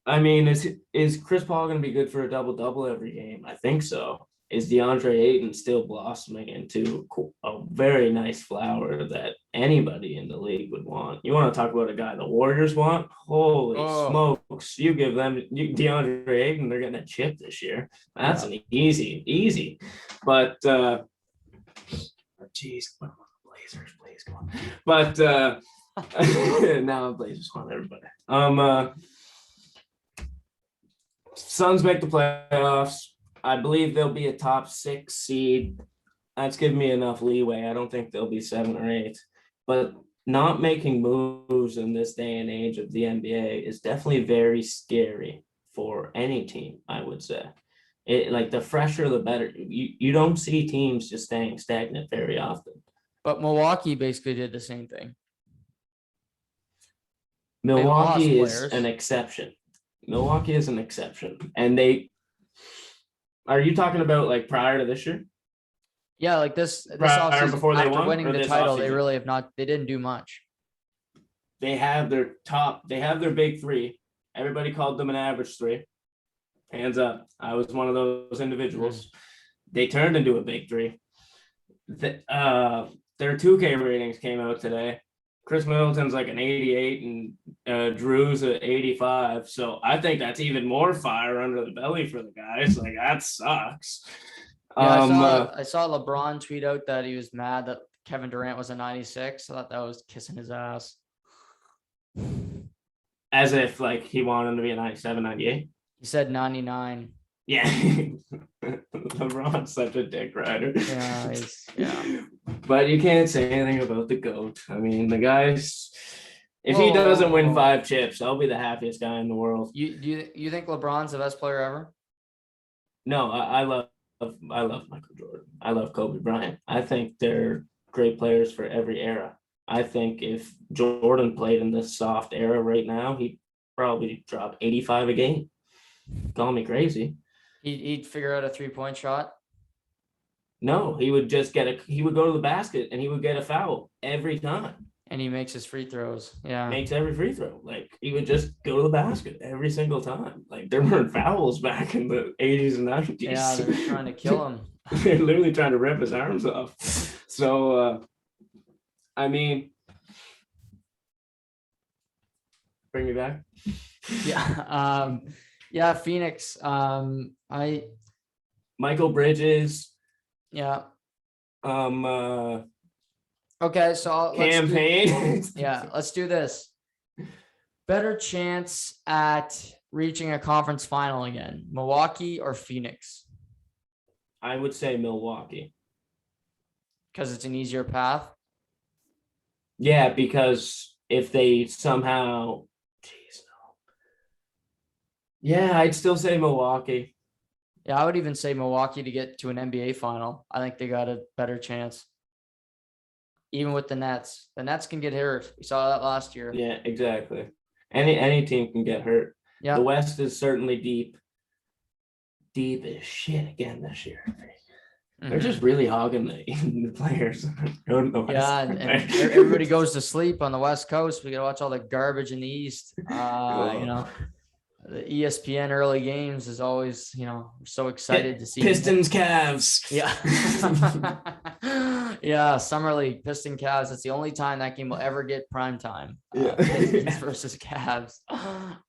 I mean, is Chris Paul going to be good for a double-double every game? I think so. Is DeAndre Ayton still blossoming into a very nice flower that anybody in the league would want? You want to talk about a guy the Warriors want? Holy smokes. You give them DeAndre Ayton, they're getting a chip this year. That's an easy. But, geez, what about the Blazers? Please, come on. But now the Blazers want everybody. Suns make the playoffs. I believe they'll be a top 6 seed. That's giving me enough leeway. I don't think they'll be 7 or 8. But not making moves in this day and age of the NBA is definitely very scary for any team, I would say. Like the fresher, the better. You don't see teams just staying stagnant very often. But Milwaukee basically did the same thing. Milwaukee is an exception. And are you talking about like prior to this year? Yeah, like this offseason, before they after won, winning the title, they really have not. They didn't do much. they have their big three. Everybody called them an average three. Hands up. I was one of those individuals. They turned into a big three. Their 2K ratings came out today. Chris Middleton's like an 88 and Drew's an 85. So I think that's even more fire under the belly for the guys. Like, that sucks. Yeah, I saw LeBron tweet out that he was mad that Kevin Durant was a 96. I thought that was kissing his ass. As if like he wanted him to be a 97, 98. He said 99. Yeah. LeBron's such a dick rider. Yeah. But you can't say anything about the GOAT. I mean, the guy's, if he doesn't win 5 chips, I'll be the happiest guy in the world. You think LeBron's the best player ever? No, I love Michael Jordan. I love Kobe Bryant. I think they're great players for every era. I think if Jordan played in this soft era right now, he'd probably drop 85 a game. Call me crazy. He'd figure out a 3-point shot. No, he would just he would go to the basket and he would get a foul every time. And he makes his free throws. Yeah. Makes every free throw. Like, he would just go to the basket every single time. Like, there weren't fouls back in the 80s and 90s. Yeah, they were trying to kill him. They're literally trying to rip his arms off. So, I mean, bring me back. Yeah. Yeah, Phoenix. Michael Bridges. Yeah. Okay, so campaign. Let's do this. Better chance at reaching a conference final again, Milwaukee or Phoenix? I would say Milwaukee. Because it's an easier path? Yeah, because if they somehow, yeah, I'd still say Milwaukee. Yeah, I would even say Milwaukee to get to an NBA final. I think they got a better chance. Even with the Nets. The Nets can get hurt. We saw that last year. Yeah, exactly. Any team can get hurt. Yeah. The West is certainly deep. Deep as shit again this year. They're just really hogging the players. Yeah, and everybody goes to sleep on the West Coast. We got to watch all the garbage in the East. The ESPN early games is always, we're so excited to see Pistons, Cavs. Yeah. Yeah, Summer League, Pistons, Cavs. That's the only time that game will ever get prime time. Pistons versus Cavs.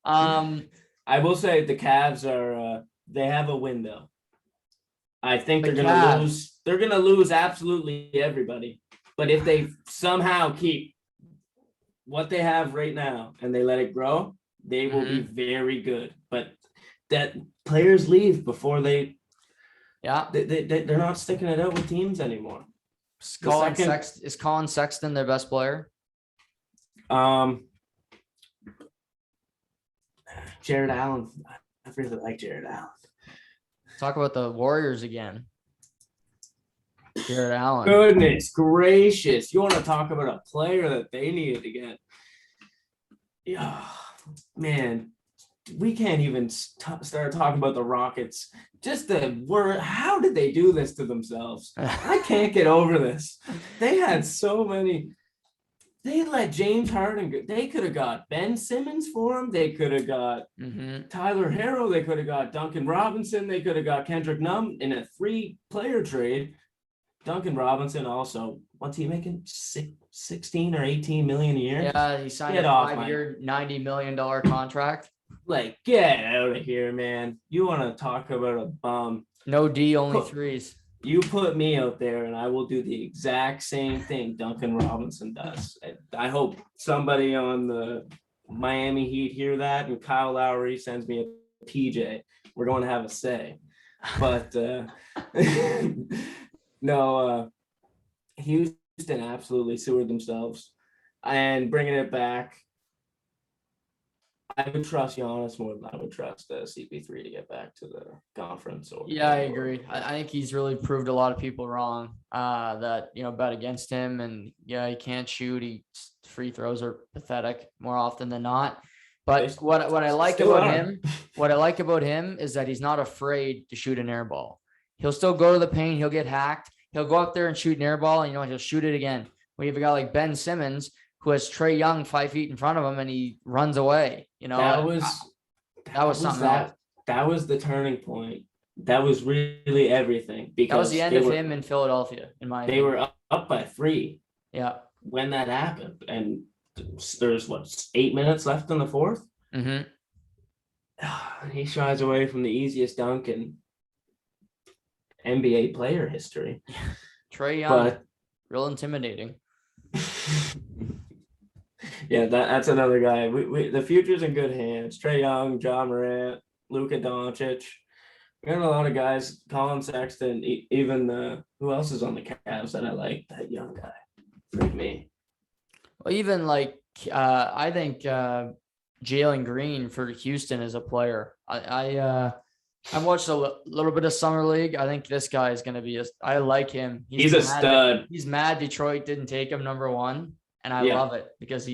I will say the Cavs are they have a window. I think they're gonna lose. They're gonna lose absolutely everybody. But if they somehow keep what they have right now and they let it grow, they will be very good. But that players leave before they're not sticking it out with teams anymore. Is Colin Sexton their best player? Jared Allen. I really like Jared Allen. Talk about the Warriors again. Jared Allen. Goodness gracious. You want to talk about a player that they needed to get. Yeah, man. We can't even start talking about the Rockets. Just the word. How did they do this to themselves? I can't get over this. They had so many. They let James Harden go. They could have got Ben Simmons for him. They could have got Tyler Herro. They could have got Duncan Robinson. They could have got Kendrick Nunn in a 3-player trade. Duncan Robinson also, what's he making? 16 or 18 million a year? Yeah, he signed a 5-year, $90 million contract. Like, get out of here, man. You want to talk about a bum. No D, only threes. You put me out there and I will do the exact same thing Duncan Robinson does. I hope somebody on the Miami Heat hear that and Kyle Lowry sends me a PJ. We're going to have a say. But no, Houston absolutely sewered themselves. And bringing it back, I would trust Giannis more than I would trust CP3 to get back to the conference. I agree. I think he's really proved a lot of people wrong that, bet against him. And, he can't shoot. Free throws are pathetic more often than not. But what I like about him is that he's not afraid to shoot an air ball. He'll still go to the paint. He'll get hacked. He'll go up there and shoot an air ball, and he'll shoot it again. We have a guy like Ben Simmons who has Trae Young 5 feet in front of him and he runs away. That was something else. That was the turning point. That was really everything, because that was the end of him in Philadelphia, in my opinion. They were up by 3. Yeah. When that happened, and there's 8 minutes left in the fourth. Mm-hmm. He shies away from the easiest dunk in NBA player history. Trae Young, real intimidating. Yeah, that's another guy. We the future's in good hands. Trae Young, John Morant, Luka Doncic. We got a lot of guys. Colin Sexton, even who else is on the Cavs that I like? That young guy. For me. Well, even I think Jalen Green for Houston is a player. I watched a little bit of summer league. I think this guy is going to be I like him. He's a stud. He's mad Detroit didn't take him number 1, and I love it because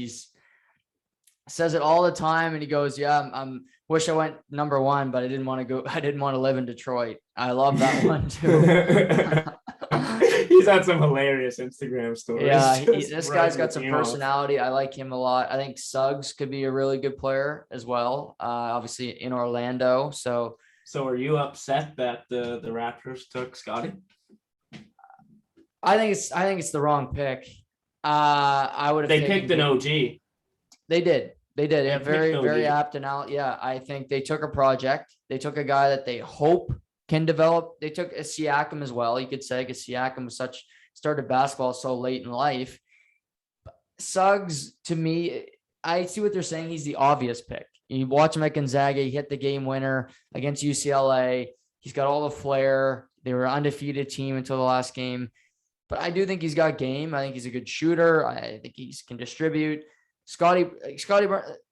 says it all the time, and he goes, "Yeah, I'm wish I went number 1, but I didn't want to go. I didn't want to live in Detroit." I love that one too. He's had some hilarious Instagram stories. Yeah, this guy's got some personality. I like him a lot. I think Suggs could be a really good player as well. Obviously in Orlando. So are you upset that the Raptors took Scotty? I think it's the wrong pick. I would have. They picked an OG. They did. Yeah, very apt and out. Yeah, I think they took a project. They took a guy that they hope can develop. They took a Siakam as well. You could say because Siakam was started basketball so late in life. Suggs, to me, I see what they're saying. He's the obvious pick. You watch him at Gonzaga. He hit the game winner against UCLA. He's got all the flair. They were an undefeated team until the last game. But I do think he's got game. I think he's a good shooter. I think he can distribute. Scotty,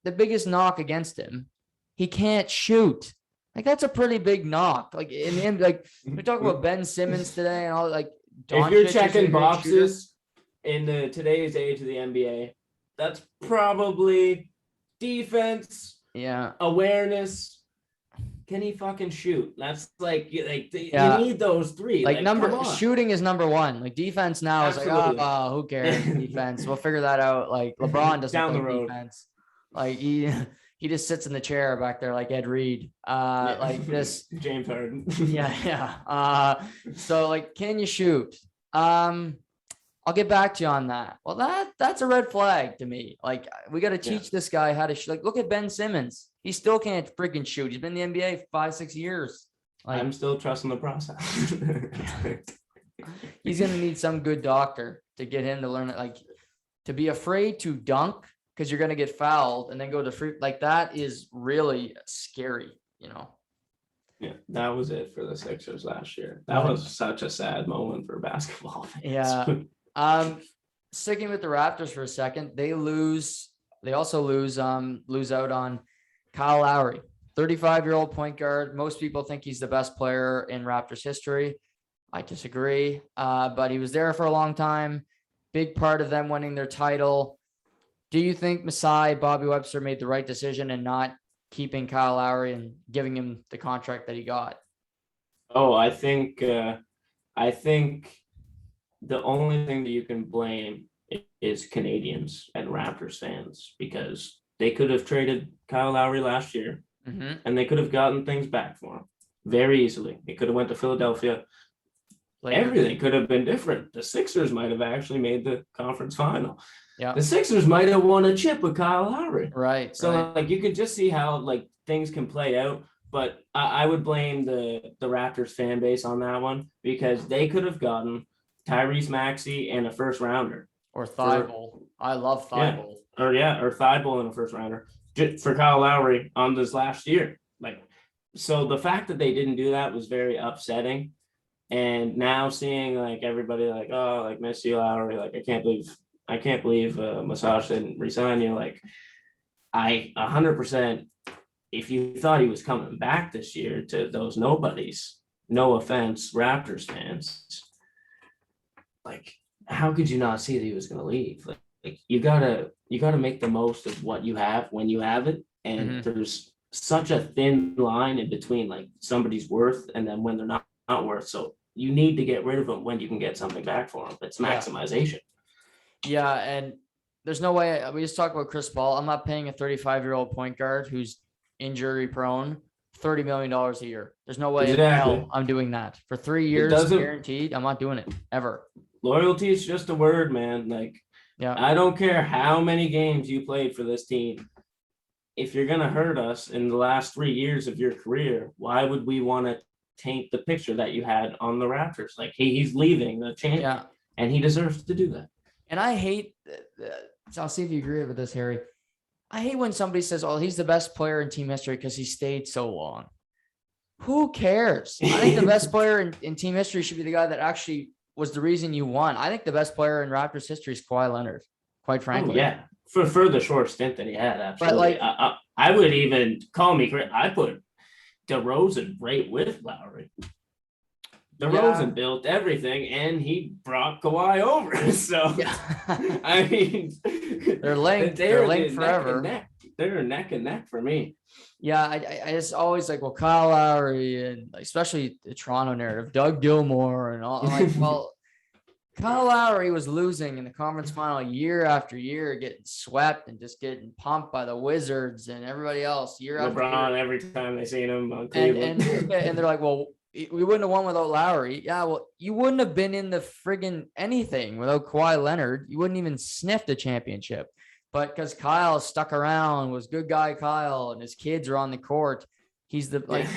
the biggest knock against him, he can't shoot. That's a pretty big knock. In the end, we talk about Ben Simmons today and all. Doncic, if you're checking boxes in today's age of the NBA, that's probably defense, awareness. Can he fucking shoot? That's you need those 3. Shooting is number 1. Defense now Absolutely. is who cares? Defense, we'll figure that out. LeBron doesn't down play the road. Defense. He just sits in the chair back there like Ed Reed. This James Harden. Yeah. So can you shoot? I'll get back to you on that. Well, that's a red flag to me. We got to teach this guy how to shoot. Look at Ben Simmons. He still can't freaking shoot. He's been in the NBA for 5-6 years. I'm still trusting the process. He's going to need some good doctor to get him to learn it. To be afraid to dunk because you're going to get fouled and then go to free. That is really scary, Yeah, that was it for the Sixers last year. That was such a sad moment for basketball. Yeah. Sticking with the Raptors for a second, they also lose out on Kyle Lowry, 35-year-old point guard. Most people think he's the best player in Raptors history. I disagree, but he was there for a long time. Big part of them winning their title. Do you think Bobby Webster made the right decision in not keeping Kyle Lowry and giving him the contract that he got? Oh, I think the only thing that you can blame is Canadians and Raptors fans, because they could have traded Kyle Lowry last year and they could have gotten things back for him very easily. He could have went to Philadelphia. Everything could have been different. The Sixers might have actually made the conference final. Yeah. The Sixers might have won a chip with Kyle Lowry. Right. So you can just see how things can play out. But I would blame the Raptors fan base on that one, because they could have gotten Tyrese Maxey and a first rounder. Or Thibault. I love Thibault. Or Thibault in a first rounder for Kyle Lowry on this last year. So the fact that they didn't do that was very upsetting. And now seeing everybody miss you, Lowry, I can't believe Massage didn't resign you. I 100%, if you thought he was coming back this year to those nobodies, no offense, Raptors fans, how could you not see that he was going to leave? You gotta make the most of what you have when you have it. And there's such a thin line in between somebody's worth and then when they're not worth. So you need to get rid of them when you can get something back for them. It's maximization. Yeah. And there's no way. We just talk about Chris Paul. I'm not paying a 35-year-old point guard who's injury prone $30 million a year. There's no way in hell I'm doing that for 3 years guaranteed. I'm not doing it ever. Loyalty is just a word, man. Like, yeah, I don't care how many games you played for this team. If you're gonna hurt us in the last 3 years of your career, why would we want to taint the picture that you had on the Raptors? Like, he's leaving the champion, and he deserves to do that. And I hate. I'll see if you agree with this, Harry. I hate when somebody says, "Oh, he's the best player in team history because he stayed so long." Who cares? I think the best player in team history should be the guy that actually was the reason you won. I think the best player in Raptors history is Kawhi Leonard, quite frankly. Oh, yeah, for the short stint that he had, absolutely. But like, I would even call me. I put DeRozan right with Lowry. DeRozan built everything, and he brought Kawhi over. So, I mean, they're linked. They're linked forever. They're neck and neck for me. Yeah, I just always like, well, Kyle Lowry and especially the Toronto narrative, Doug Gilmour and all. I'm like, well, Kyle Lowry was losing in the conference final year after year, getting swept and just getting pumped by the Wizards and everybody else year after year. LeBron every time they seen him on Cleveland. And they're like, well, we wouldn't have won without Lowry. Yeah, well, you wouldn't have been in the friggin' anything without Kawhi Leonard. You wouldn't even sniff the championship. But because Kyle stuck around, was good guy Kyle, and his kids are on the court, he's the like.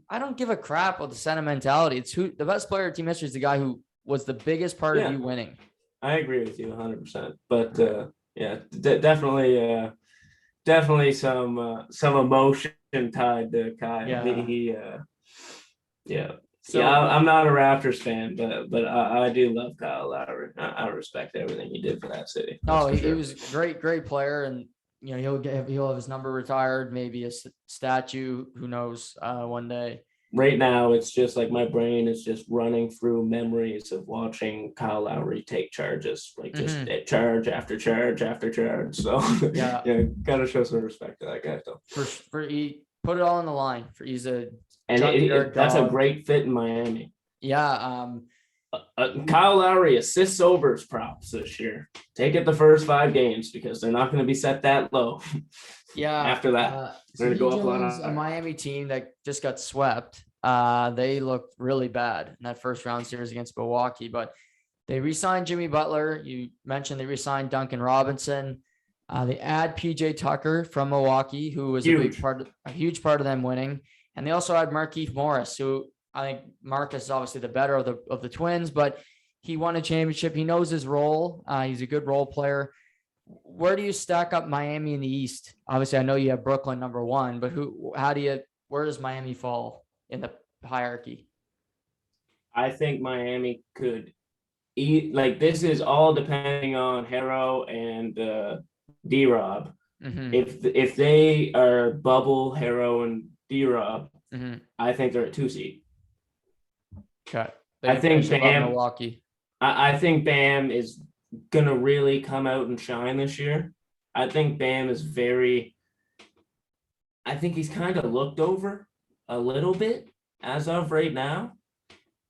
I don't give a crap about the sentimentality. It's who the best player in team history is the guy who was the biggest part of you winning. I agree with you 100%. But definitely some emotion tied to Kyle. So, I'm not a Raptors fan, but I do love Kyle Lowry. I respect everything he did for that city. He was a great player, and he'll have his number retired, maybe a statue. Who knows? One day. Right now, it's just like my brain is just running through memories of watching Kyle Lowry take charges, like just charge after charge after charge. So gotta show some respect to that guy. So he put it all on the line. He's a that's a great fit in Miami. Yeah. Kyle Lowry assists overs props this year. Take it the first 5 games because they're not going to be set that low. Yeah. After that, they're going to go up a lot. A Miami team that just got swept. They looked really bad in that first round series against Milwaukee, but they re-signed Jimmy Butler. You mentioned they re-signed Duncan Robinson. They add PJ Tucker from Milwaukee, who was a huge part of them winning. And they also had Markieff Morris, who I think Marcus is obviously the better of the twins, but he won a championship. He knows his role. He's a good role player. Where do you stack up Miami in the East? Obviously, I know you have Brooklyn number 1, but where does Miami fall in the hierarchy? I think Miami could this is all depending on Harro and D-Rob. Mm-hmm. If they are bubble Harro and D-Rob, I think they're a 2 seed. Okay. I think Bam. Milwaukee. I think Bam is gonna really come out and shine this year. I think Bam is I think he's kind of looked over a little bit as of right now.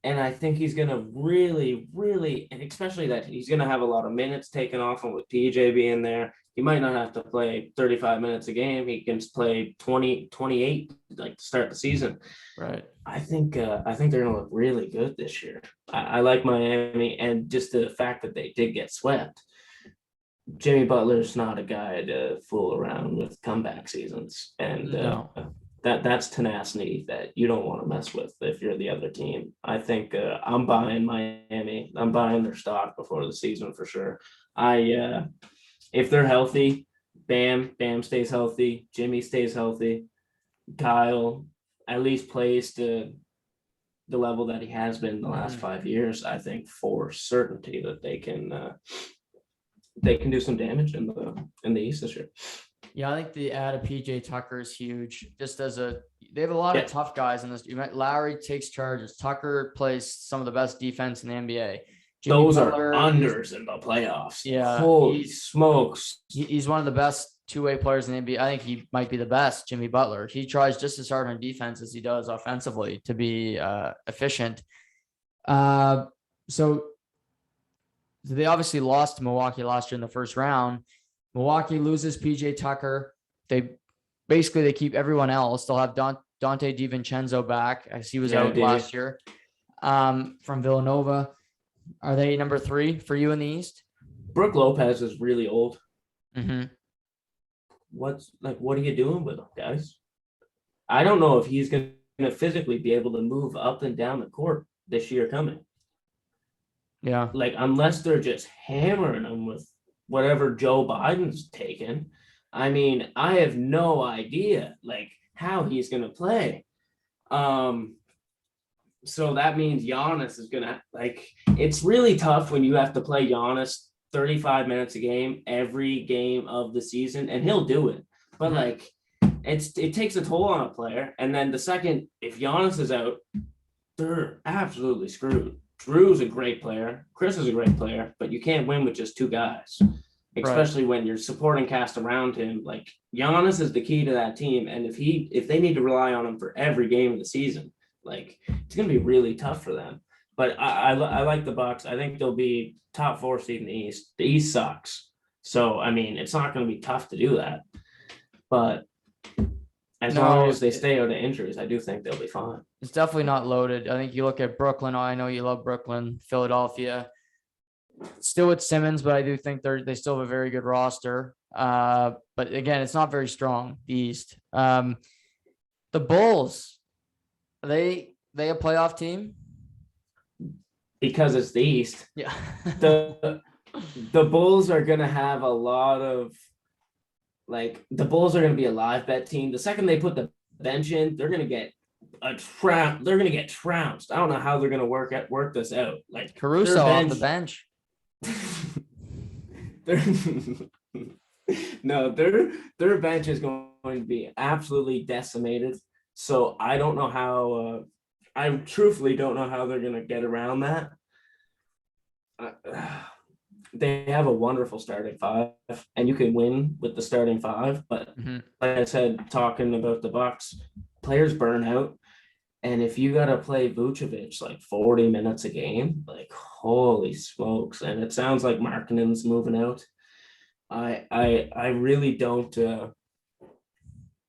And I think he's going to really, really, and especially that he's going to have a lot of minutes taken off him with PJ being there. He might not have to play 35 minutes a game. He can play 20, 28, like to start the season. Right. I think they're going to look really good this year. I like Miami, and just the fact that they did get swept. Jimmy Butler's not a guy to fool around with comeback seasons. And that's tenacity that you don't want to mess with if you're the other team. I think I'm buying Miami. I'm buying their stock before the season for sure. If they're healthy, Bam stays healthy, Jimmy stays healthy, Kyle at least plays to the level that he has been the last 5 years. I think for certainty that they can do some damage in the East this year. Yeah, I think the add of PJ Tucker is huge. Just they have a lot of tough guys in this. Lowry takes charges. Tucker plays some of the best defense in the NBA. Those Butler, are unders in the playoffs. Yeah, holy smokes! He's one of the best two-way players in the NBA. I think he might be the best. Jimmy Butler. He tries just as hard on defense as he does offensively to be efficient. So they obviously lost to Milwaukee last year in the first round. Milwaukee loses PJ Tucker. They keep everyone else. They'll have Dante DiVincenzo back, as he was out last year. From Villanova. Are they number 3 for you in the East? Brook Lopez is really old. Mm-hmm. What are you doing with him, guys? I don't know if he's going to physically be able to move up and down the court this year coming. Yeah. Like, unless they're just hammering him with whatever Joe Biden's taking. I mean, I have no idea, like, how he's going to play. So that means Giannis is going to, like, it's really tough when you have to play Giannis 35 minutes a game, every game of the season, and he'll do it. But, like, it takes a toll on a player. And then the second, if Giannis is out, they're absolutely screwed. Drew's a great player. Chris is a great player, but you can't win with just 2 guys, especially when you're supporting cast around him. Like, Giannis is the key to that team. And if they need to rely on him for every game of the season, like, it's going to be really tough for them. But I like the Bucks. I think they'll be top 4 seed in the East. The East sucks. So, I mean, it's not going to be tough to do that. But as long as they stay out of injuries, I do think they'll be fine. It's definitely not loaded. I think you look at Brooklyn. I know you love Brooklyn, Philadelphia. Still with Simmons, but I do think they still have a very good roster. But again, it's not very strong, the East. The Bulls, are they a playoff team? Because it's the East. Yeah. The Bulls are going to have a lot of, like, the Bulls are going to be a live bet team. The second they put the bench in, they're going to get they're going to get trounced. I don't know how they're going to work this out. Like, Caruso off the bench. No, their bench is going to be absolutely decimated. So I don't know how. I truthfully don't know how they're going to get around that. They have a wonderful starting 5, and you can win with the starting 5. But like I said, talking about the Bucks, players burn out, and if you got to play Vucevic like 40 minutes a game, like, holy smokes! And it sounds like Markkanen's moving out. I really don't.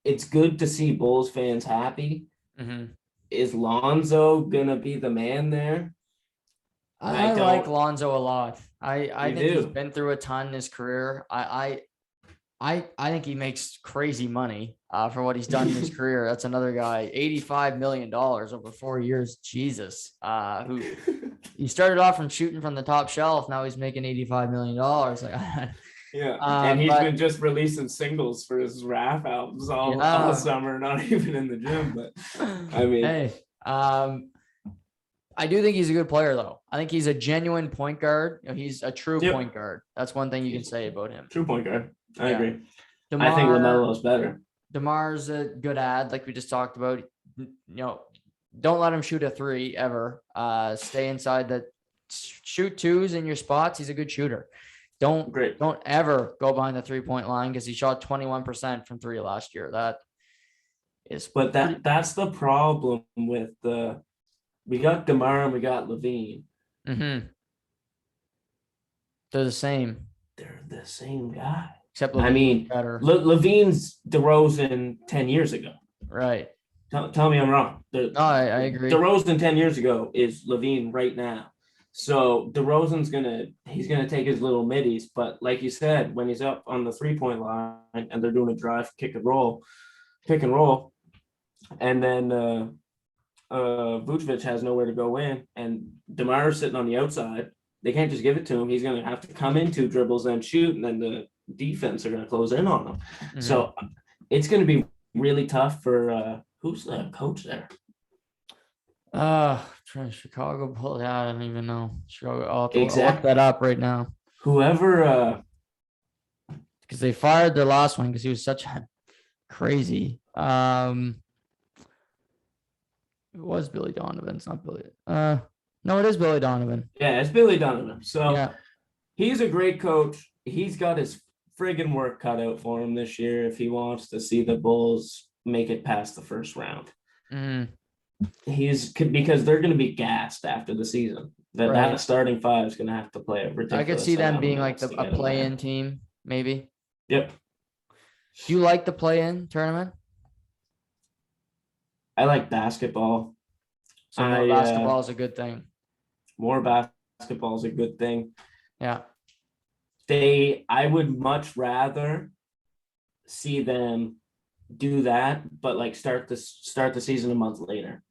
It's good to see Bulls fans happy. Is Lonzo gonna be the man there? I like Lonzo a lot. I think he's been through a ton in his career. I think he makes crazy money for what he's done in his career. That's another guy, $85 million over 4 years. Jesus, who he started off from shooting from the top shelf. Now he's making $85 million. Like, yeah, and he's been just releasing singles for his rap albums all summer, not even in the gym. But I mean, hey, I do think he's a good player, though. I think he's a genuine point guard. You know, he's a true point guard. That's one thing you can say about him. True point guard. I agree. I think LaMelo's better. DeMar's a good ad, like we just talked about. You know, don't let him shoot a 3 ever. Stay inside the shoot 2s in your spots. He's a good shooter. Don't ever go behind the 3-point line, because he shot 21% from 3 last year. That is, but that's the problem with we got DeMar and we got Levine. They're the same. They're the same guy. Except Levine's better. Levine's DeRozan 10 years ago. Right. Tell me I'm wrong. I agree. DeRozan 10 years ago is Levine right now. So DeRozan's he's gonna take his little middies, but like you said, when he's up on the 3-point line and they're doing a drive, pick and roll, and then Vucevic has nowhere to go in, and DeMar's sitting on the outside. They can't just give it to him. He's gonna have to come in 2 dribbles and shoot, and then the defense are gonna close in on him. So it's gonna be really tough for who's the coach there? Chicago pulled out. I don't even know. Chicago. I'll look that up right now. Whoever, because they fired their last one because he was such a crazy. It was Billy Donovan. It's not Billy. No, it is Billy Donovan. Yeah, it's Billy Donovan. So he's a great coach. He's got his friggin' work cut out for him this year if he wants to see the Bulls make it past the first round. Because they're going to be gassed after the season. That starting 5 is going to have to play a ridiculous. I could see them being like a play-in team, maybe. Yep. Do you like the play-in tournament? I like basketball. So more basketball is a good thing. More basketball is a good thing. Yeah. I would much rather see them do that, but like start the season a month later.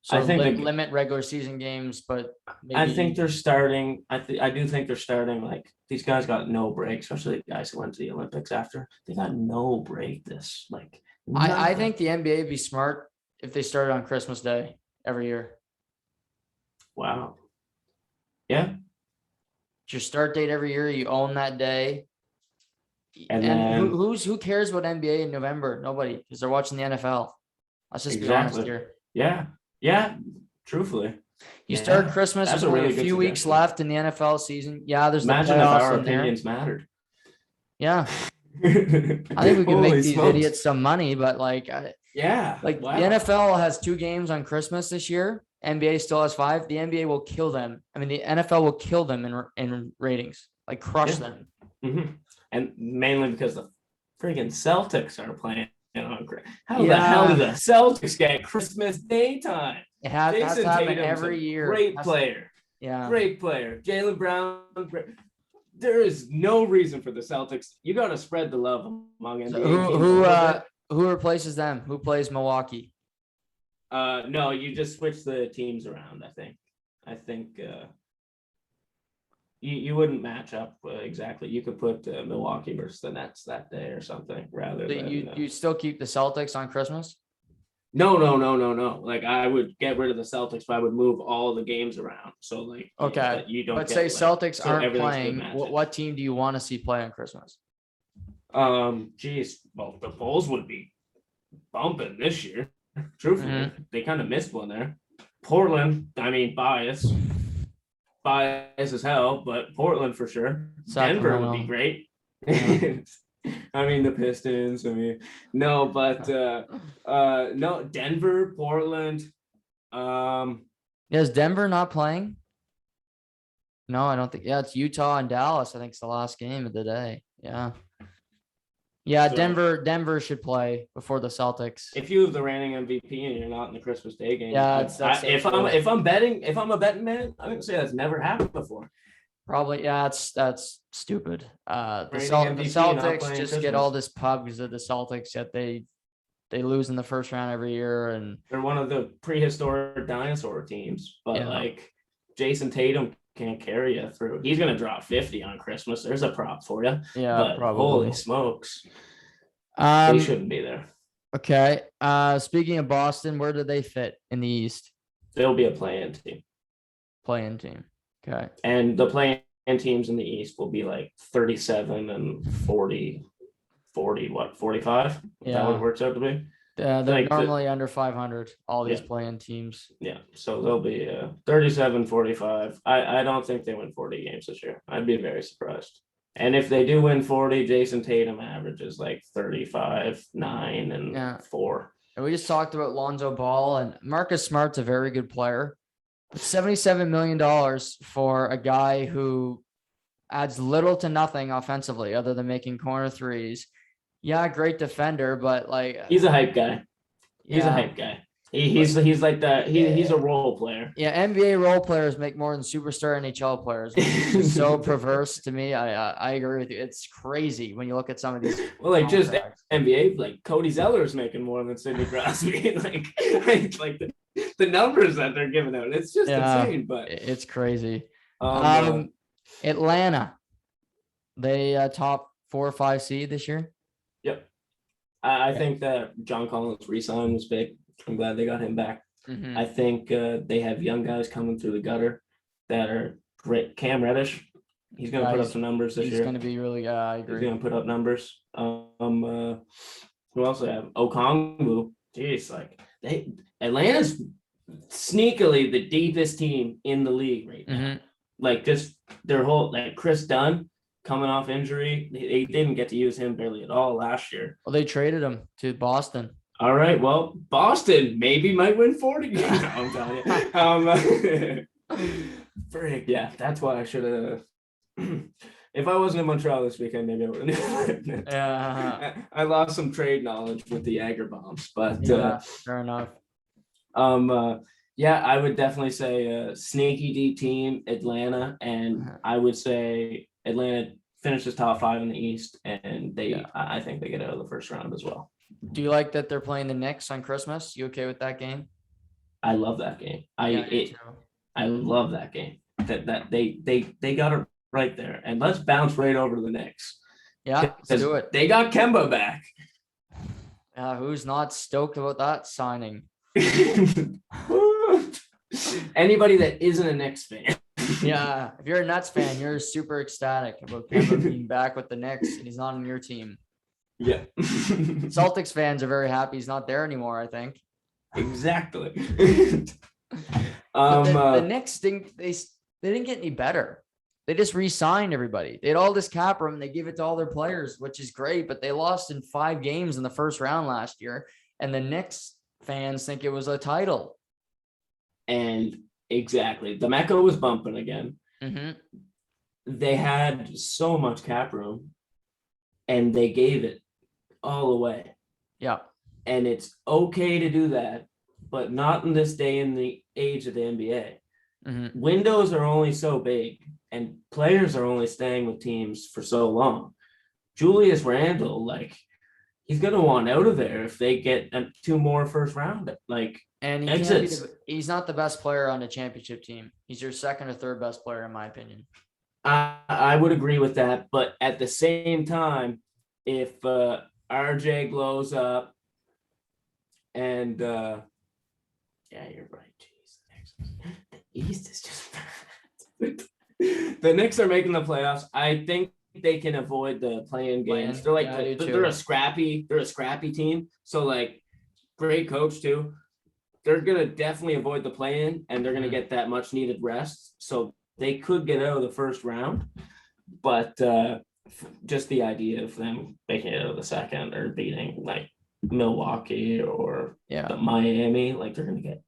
So I think limit regular season games, but maybe... I think they're starting. I do think they're starting. Like, these guys got no break, especially the guys who went to the Olympics after. They got no break. I think the NBA would be smart if they started on Christmas Day every year. Wow. Yeah. It's your start date every year. You own that day. And then who cares about NBA in November? Nobody, because they're watching the NFL. Let's just be honest here. Yeah. Yeah. Truthfully. You start Christmas, there's only a few weeks left in the NFL season. Yeah, there's imagine if our opinions mattered. Yeah. I think we could make these idiots some money, but like, the NFL has 2 games on Christmas this year. NBA still has 5. The NBA will kill them. I mean, the NFL will kill them in ratings, like crush them. Mm-hmm. And mainly because the freaking Celtics are playing on. How the hell do the Celtics get Christmas daytime? It has to happen every year. Great player. Yeah. Great player. Jaylen Brown. There is no reason for the Celtics. You got to spread the love among NBA teams. Who replaces them? Who plays Milwaukee? No, you just switch the teams around. I think you wouldn't match up exactly. You could put Milwaukee versus the Nets that day or something rather than you still keep the Celtics on Christmas. No. Like, I would get rid of the Celtics, but I would move all the games around. So like, okay, you don't. But say Celtics aren't playing. What team do you want to see play on Christmas? Geez, well, the Bulls would be bumping this year. Truthfully, they kind of missed one there. Portland, I mean, bias as hell, but Portland for sure. Denver would be great. I mean, the Pistons. I mean, no, but no, Denver, Portland. Is Denver not playing? No, I don't think. Yeah, it's Utah and Dallas. I think it's the last game of the day. Yeah. Yeah, so, Denver should play before the Celtics. If you have the reigning MVP and you're not in the Christmas Day game, if I'm a betting man, I'm gonna say that's never happened before. Probably, yeah, that's stupid. The Celtics just get all this pub because of the Celtics, yet they lose in the first round every year, and they're one of the prehistoric dinosaur teams. But like, Jason Tatum can't carry you through. He's gonna drop 50 on Christmas. There's a prop for you. Yeah, but probably. Holy smokes, they shouldn't be there. Okay. Speaking of Boston, where do they fit in the East? They'll be a play-in team. Play-in team. Okay. And the play-in teams in the East will be like 37 and 40, what, 45? Yeah. That what it works out to be? They're like normally under 500, all these play-in teams. Yeah, so they'll be 37, 45. I don't think they win 40 games this year. I'd be very surprised. And if they do win 40, Jason Tatum averages like 35, 9, and 4. And we just talked about Lonzo Ball, and Marcus Smart's a very good player. But $77 million for a guy who adds little to nothing offensively other than making corner threes. Yeah, great defender, but like, he's a hype guy. He's a hype guy. He's like that. He's a role player. Yeah, NBA role players make more than superstar NHL players. It's so perverse to me. I agree with you. It's crazy when you look at some of these. Well, like contracts. Just NBA, like Cody Zeller's making more than Sidney Crosby. like the numbers that they're giving out. It's just insane. But it's crazy. Atlanta, they top 4 or 5 seed this year. Yep. I think that John Collins' re-sign was big. I'm glad they got him back. Mm-hmm. I think they have young guys coming through the gutter that are great. Cam Reddish, he's going to put up some numbers this year. He's going to be really, I agree. He's going to put up numbers. Who else they have? Okongwu. Jeez, like Atlanta's sneakily the deepest team in the league right now. Mm-hmm. Like just their whole, like Chris Dunn, coming off injury. They didn't get to use him barely at all last year. Well, they traded him to Boston. All right. Well, Boston maybe might win 40 games. I'm telling you. Frick, yeah, that's why I should have. If I wasn't in Montreal this weekend, maybe I would have knew. Yeah. I lost some trade knowledge with the Jagger bombs, but Fair enough. Yeah, I would definitely say a sneaky deep team, Atlanta, and I would say Atlanta finishes top 5 in the East, and I think they get out of the first round as well. Do you like that they're playing the Knicks on Christmas? You okay with that game? I love that game. Me I love that game. That they got it right there, and let's bounce right over to the Knicks. Yeah, let's do it. They got Kemba back. Who's not stoked about that signing? Anybody that isn't a Knicks fan. Yeah, if you're a Nets fan, you're super ecstatic about Kemba being back with the Knicks, and he's not on your team. Yeah. Celtics fans are very happy he's not there anymore, I think. Exactly. The Knicks they didn't get any better. They just re-signed everybody. They had all this cap room and they gave it to all their players, which is great, but they lost in 5 games in the first round last year, and the Knicks fans think it was a title. And exactly. The Mecca was bumping again. Mm-hmm. They had so much cap room and they gave it all away. Yeah. And it's okay to do that, but not in this day and the age of the NBA. Mm-hmm. Windows are only so big and players are only staying with teams for so long. Julius Randle, like, he's going to want out of there if they get 2 more first round, like, and he's not the best player on the championship team. He's your second or third best player, in my opinion. I would agree with that. But at the same time, if RJ glows up and yeah, you're right. Jeez, the East is just bad. The Knicks are making the playoffs. I think they can avoid the play-in games. They're like they're a scrappy team. So like, great coach too. They're gonna definitely avoid the play-in, and they're gonna get that much needed rest. So they could get out of the first round, but just the idea of them making it out of the second or beating like Milwaukee or Miami, like they're gonna get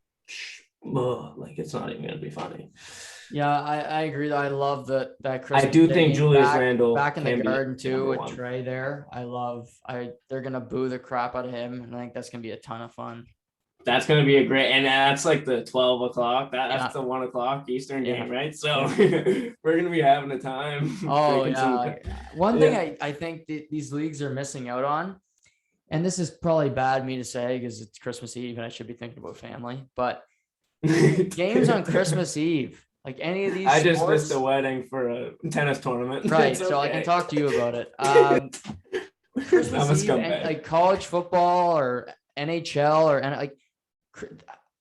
like it's not even gonna be funny. Yeah, I agree. I love that I do think Julius Randle back in the Garden too with Trey there. They're gonna boo the crap out of him, and I think that's gonna be a ton of fun. That's going to be a great, and that's like the 12 o'clock. That's the 1 o'clock Eastern game, right? So we're going to be having a time. Oh, yeah. One thing I think these leagues are missing out on, and this is probably bad me to say because it's Christmas Eve and I should be thinking about family, but games on Christmas Eve, like any of these I just missed a wedding for a tennis tournament. Right, so I can talk to you about it. Christmas Eve, and, like college football or NHL or like,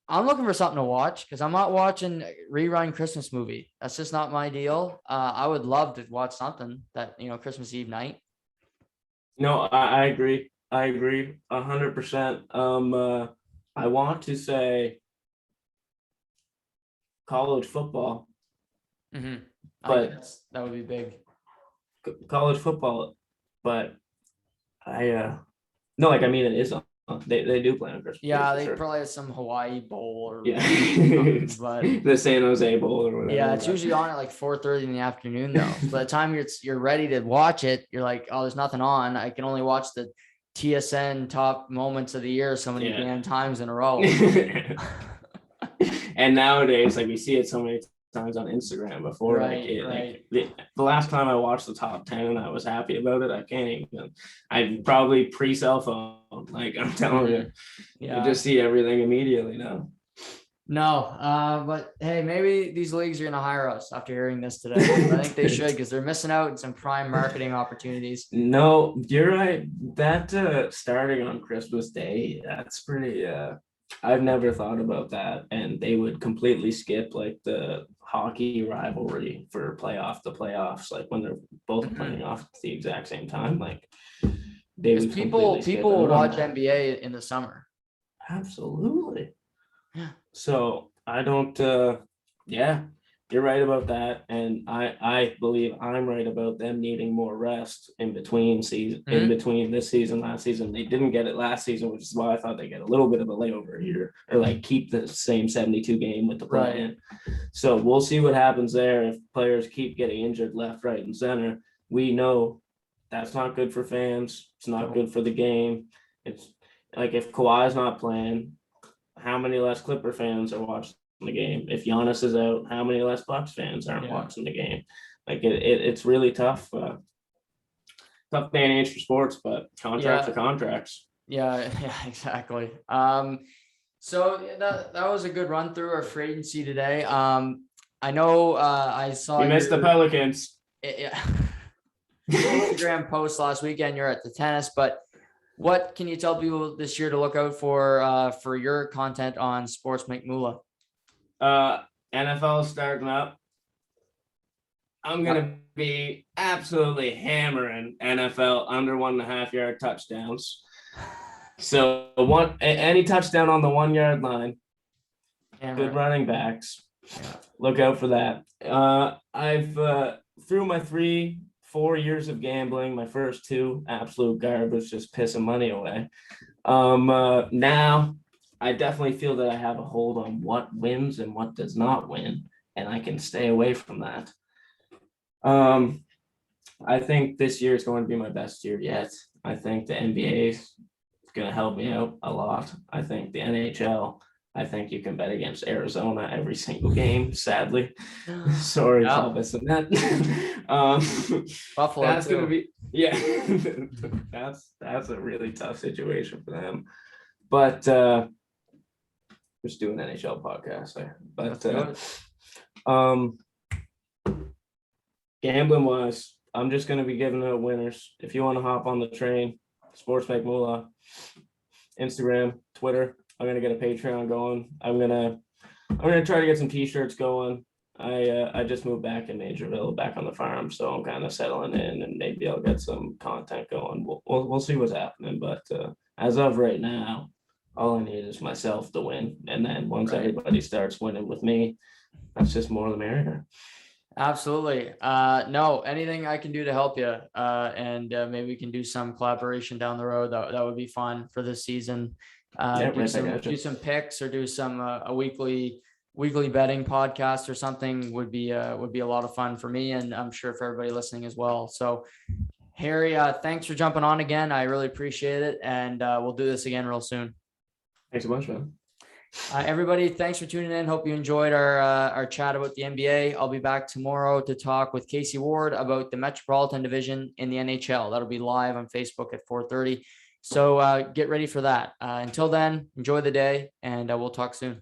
I'm looking for something to watch because I'm not watching rerun Christmas movie. That's just not my deal. I would love to watch something that, Christmas Eve night. No, I agree. 100%. I want to say college football. Mm-hmm. But that would be big. College football, but it is on. They do play on Christmas. Yeah, they probably have some Hawaii Bowl or but the San Jose Bowl or whatever. Yeah, it's usually on at like 4:30 in the afternoon though. So by the time you're ready to watch it, you're like, oh, there's nothing on. I can only watch the TSN top moments of the year so many damn times in a row. And nowadays, like we see it so many times on Instagram before. Right. The last time I watched the top 10 and I was happy about it, I can't even. I probably pre-cell phone. Like I'm telling you, you just see everything immediately now. No, but hey, maybe these leagues are gonna hire us after hearing this today. I think they should because they're missing out on some prime marketing opportunities. No, you're right. That starting on Christmas Day, that's pretty. I've never thought about that, and they would completely skip like the hockey rivalry for playoffs, like when they're both playing off at the exact same time. Like they would people will watch NBA in the summer. Absolutely. Yeah. So I don't. You're right about that, and I believe I'm right about them needing more rest in between season, in between this season, last season. They didn't get it last season, which is why I thought they get a little bit of a layover here, or like keep the same 72 game with the play in. So we'll see what happens there if players keep getting injured left, right, and center. we know that's not good for fans. It's not good for the game. It's like if Kawhi's not playing, how many less Clipper fans are watching the game? If Giannis is out, how many less Bucks fans aren't watching the game? Like it's really tough. Tough day and age for sports, but contracts are contracts. Yeah, exactly. So that was a good run through our free agency today. I know I saw you missed the Pelicans. Yeah. Instagram post last weekend. You're at the tennis, but what can you tell people this year to look out for your content on Sports McMula? NFL is starting up. I'm gonna be absolutely hammering NFL under 1.5 yard touchdowns. So any touchdown on the 1 yard line, good running backs. Look out for that. I've through my 4 years of gambling, my first 2 absolute garbage, just pissing money away. Now I definitely feel that I have a hold on what wins and what does not win, and I can stay away from that. I think this year is going to be my best year yet. I think the NBA is going to help me out a lot. I think the NHL, I think you can bet against Arizona every single game, sadly. Sorry, Thomas and that. Buffalo, that's going to be, that's a really tough situation for them. But just doing an NHL podcast there. But gambling wise, I'm just going to be giving out winners. If you want to hop on the train, Sports McMula, Instagram, Twitter. I'm going to get a Patreon going. I'm going to try to get some t-shirts going. I just moved back in Majorville, back on the farm, so I'm kind of settling in, and maybe I'll get some content going. We'll see what's happening, but as of right now, all I need is myself to win, and then once everybody starts winning with me, that's just more the merrier. Absolutely. No, anything I can do to help you, and maybe we can do some collaboration down the road. That would be fun for this season. Do some picks or do some a weekly betting podcast or something would be a lot of fun for me, and I'm sure for everybody listening as well. So Harri, thanks for jumping on again. I really appreciate it, and we'll do this again real soon. Thanks so much, man. Everybody, thanks for tuning in. Hope you enjoyed our chat about the NBA. I'll be back tomorrow to talk with Casey Ward about the Metropolitan Division in the NHL. That'll be live on Facebook at 4:30. So get ready for that. Until then, enjoy the day, and we'll talk soon.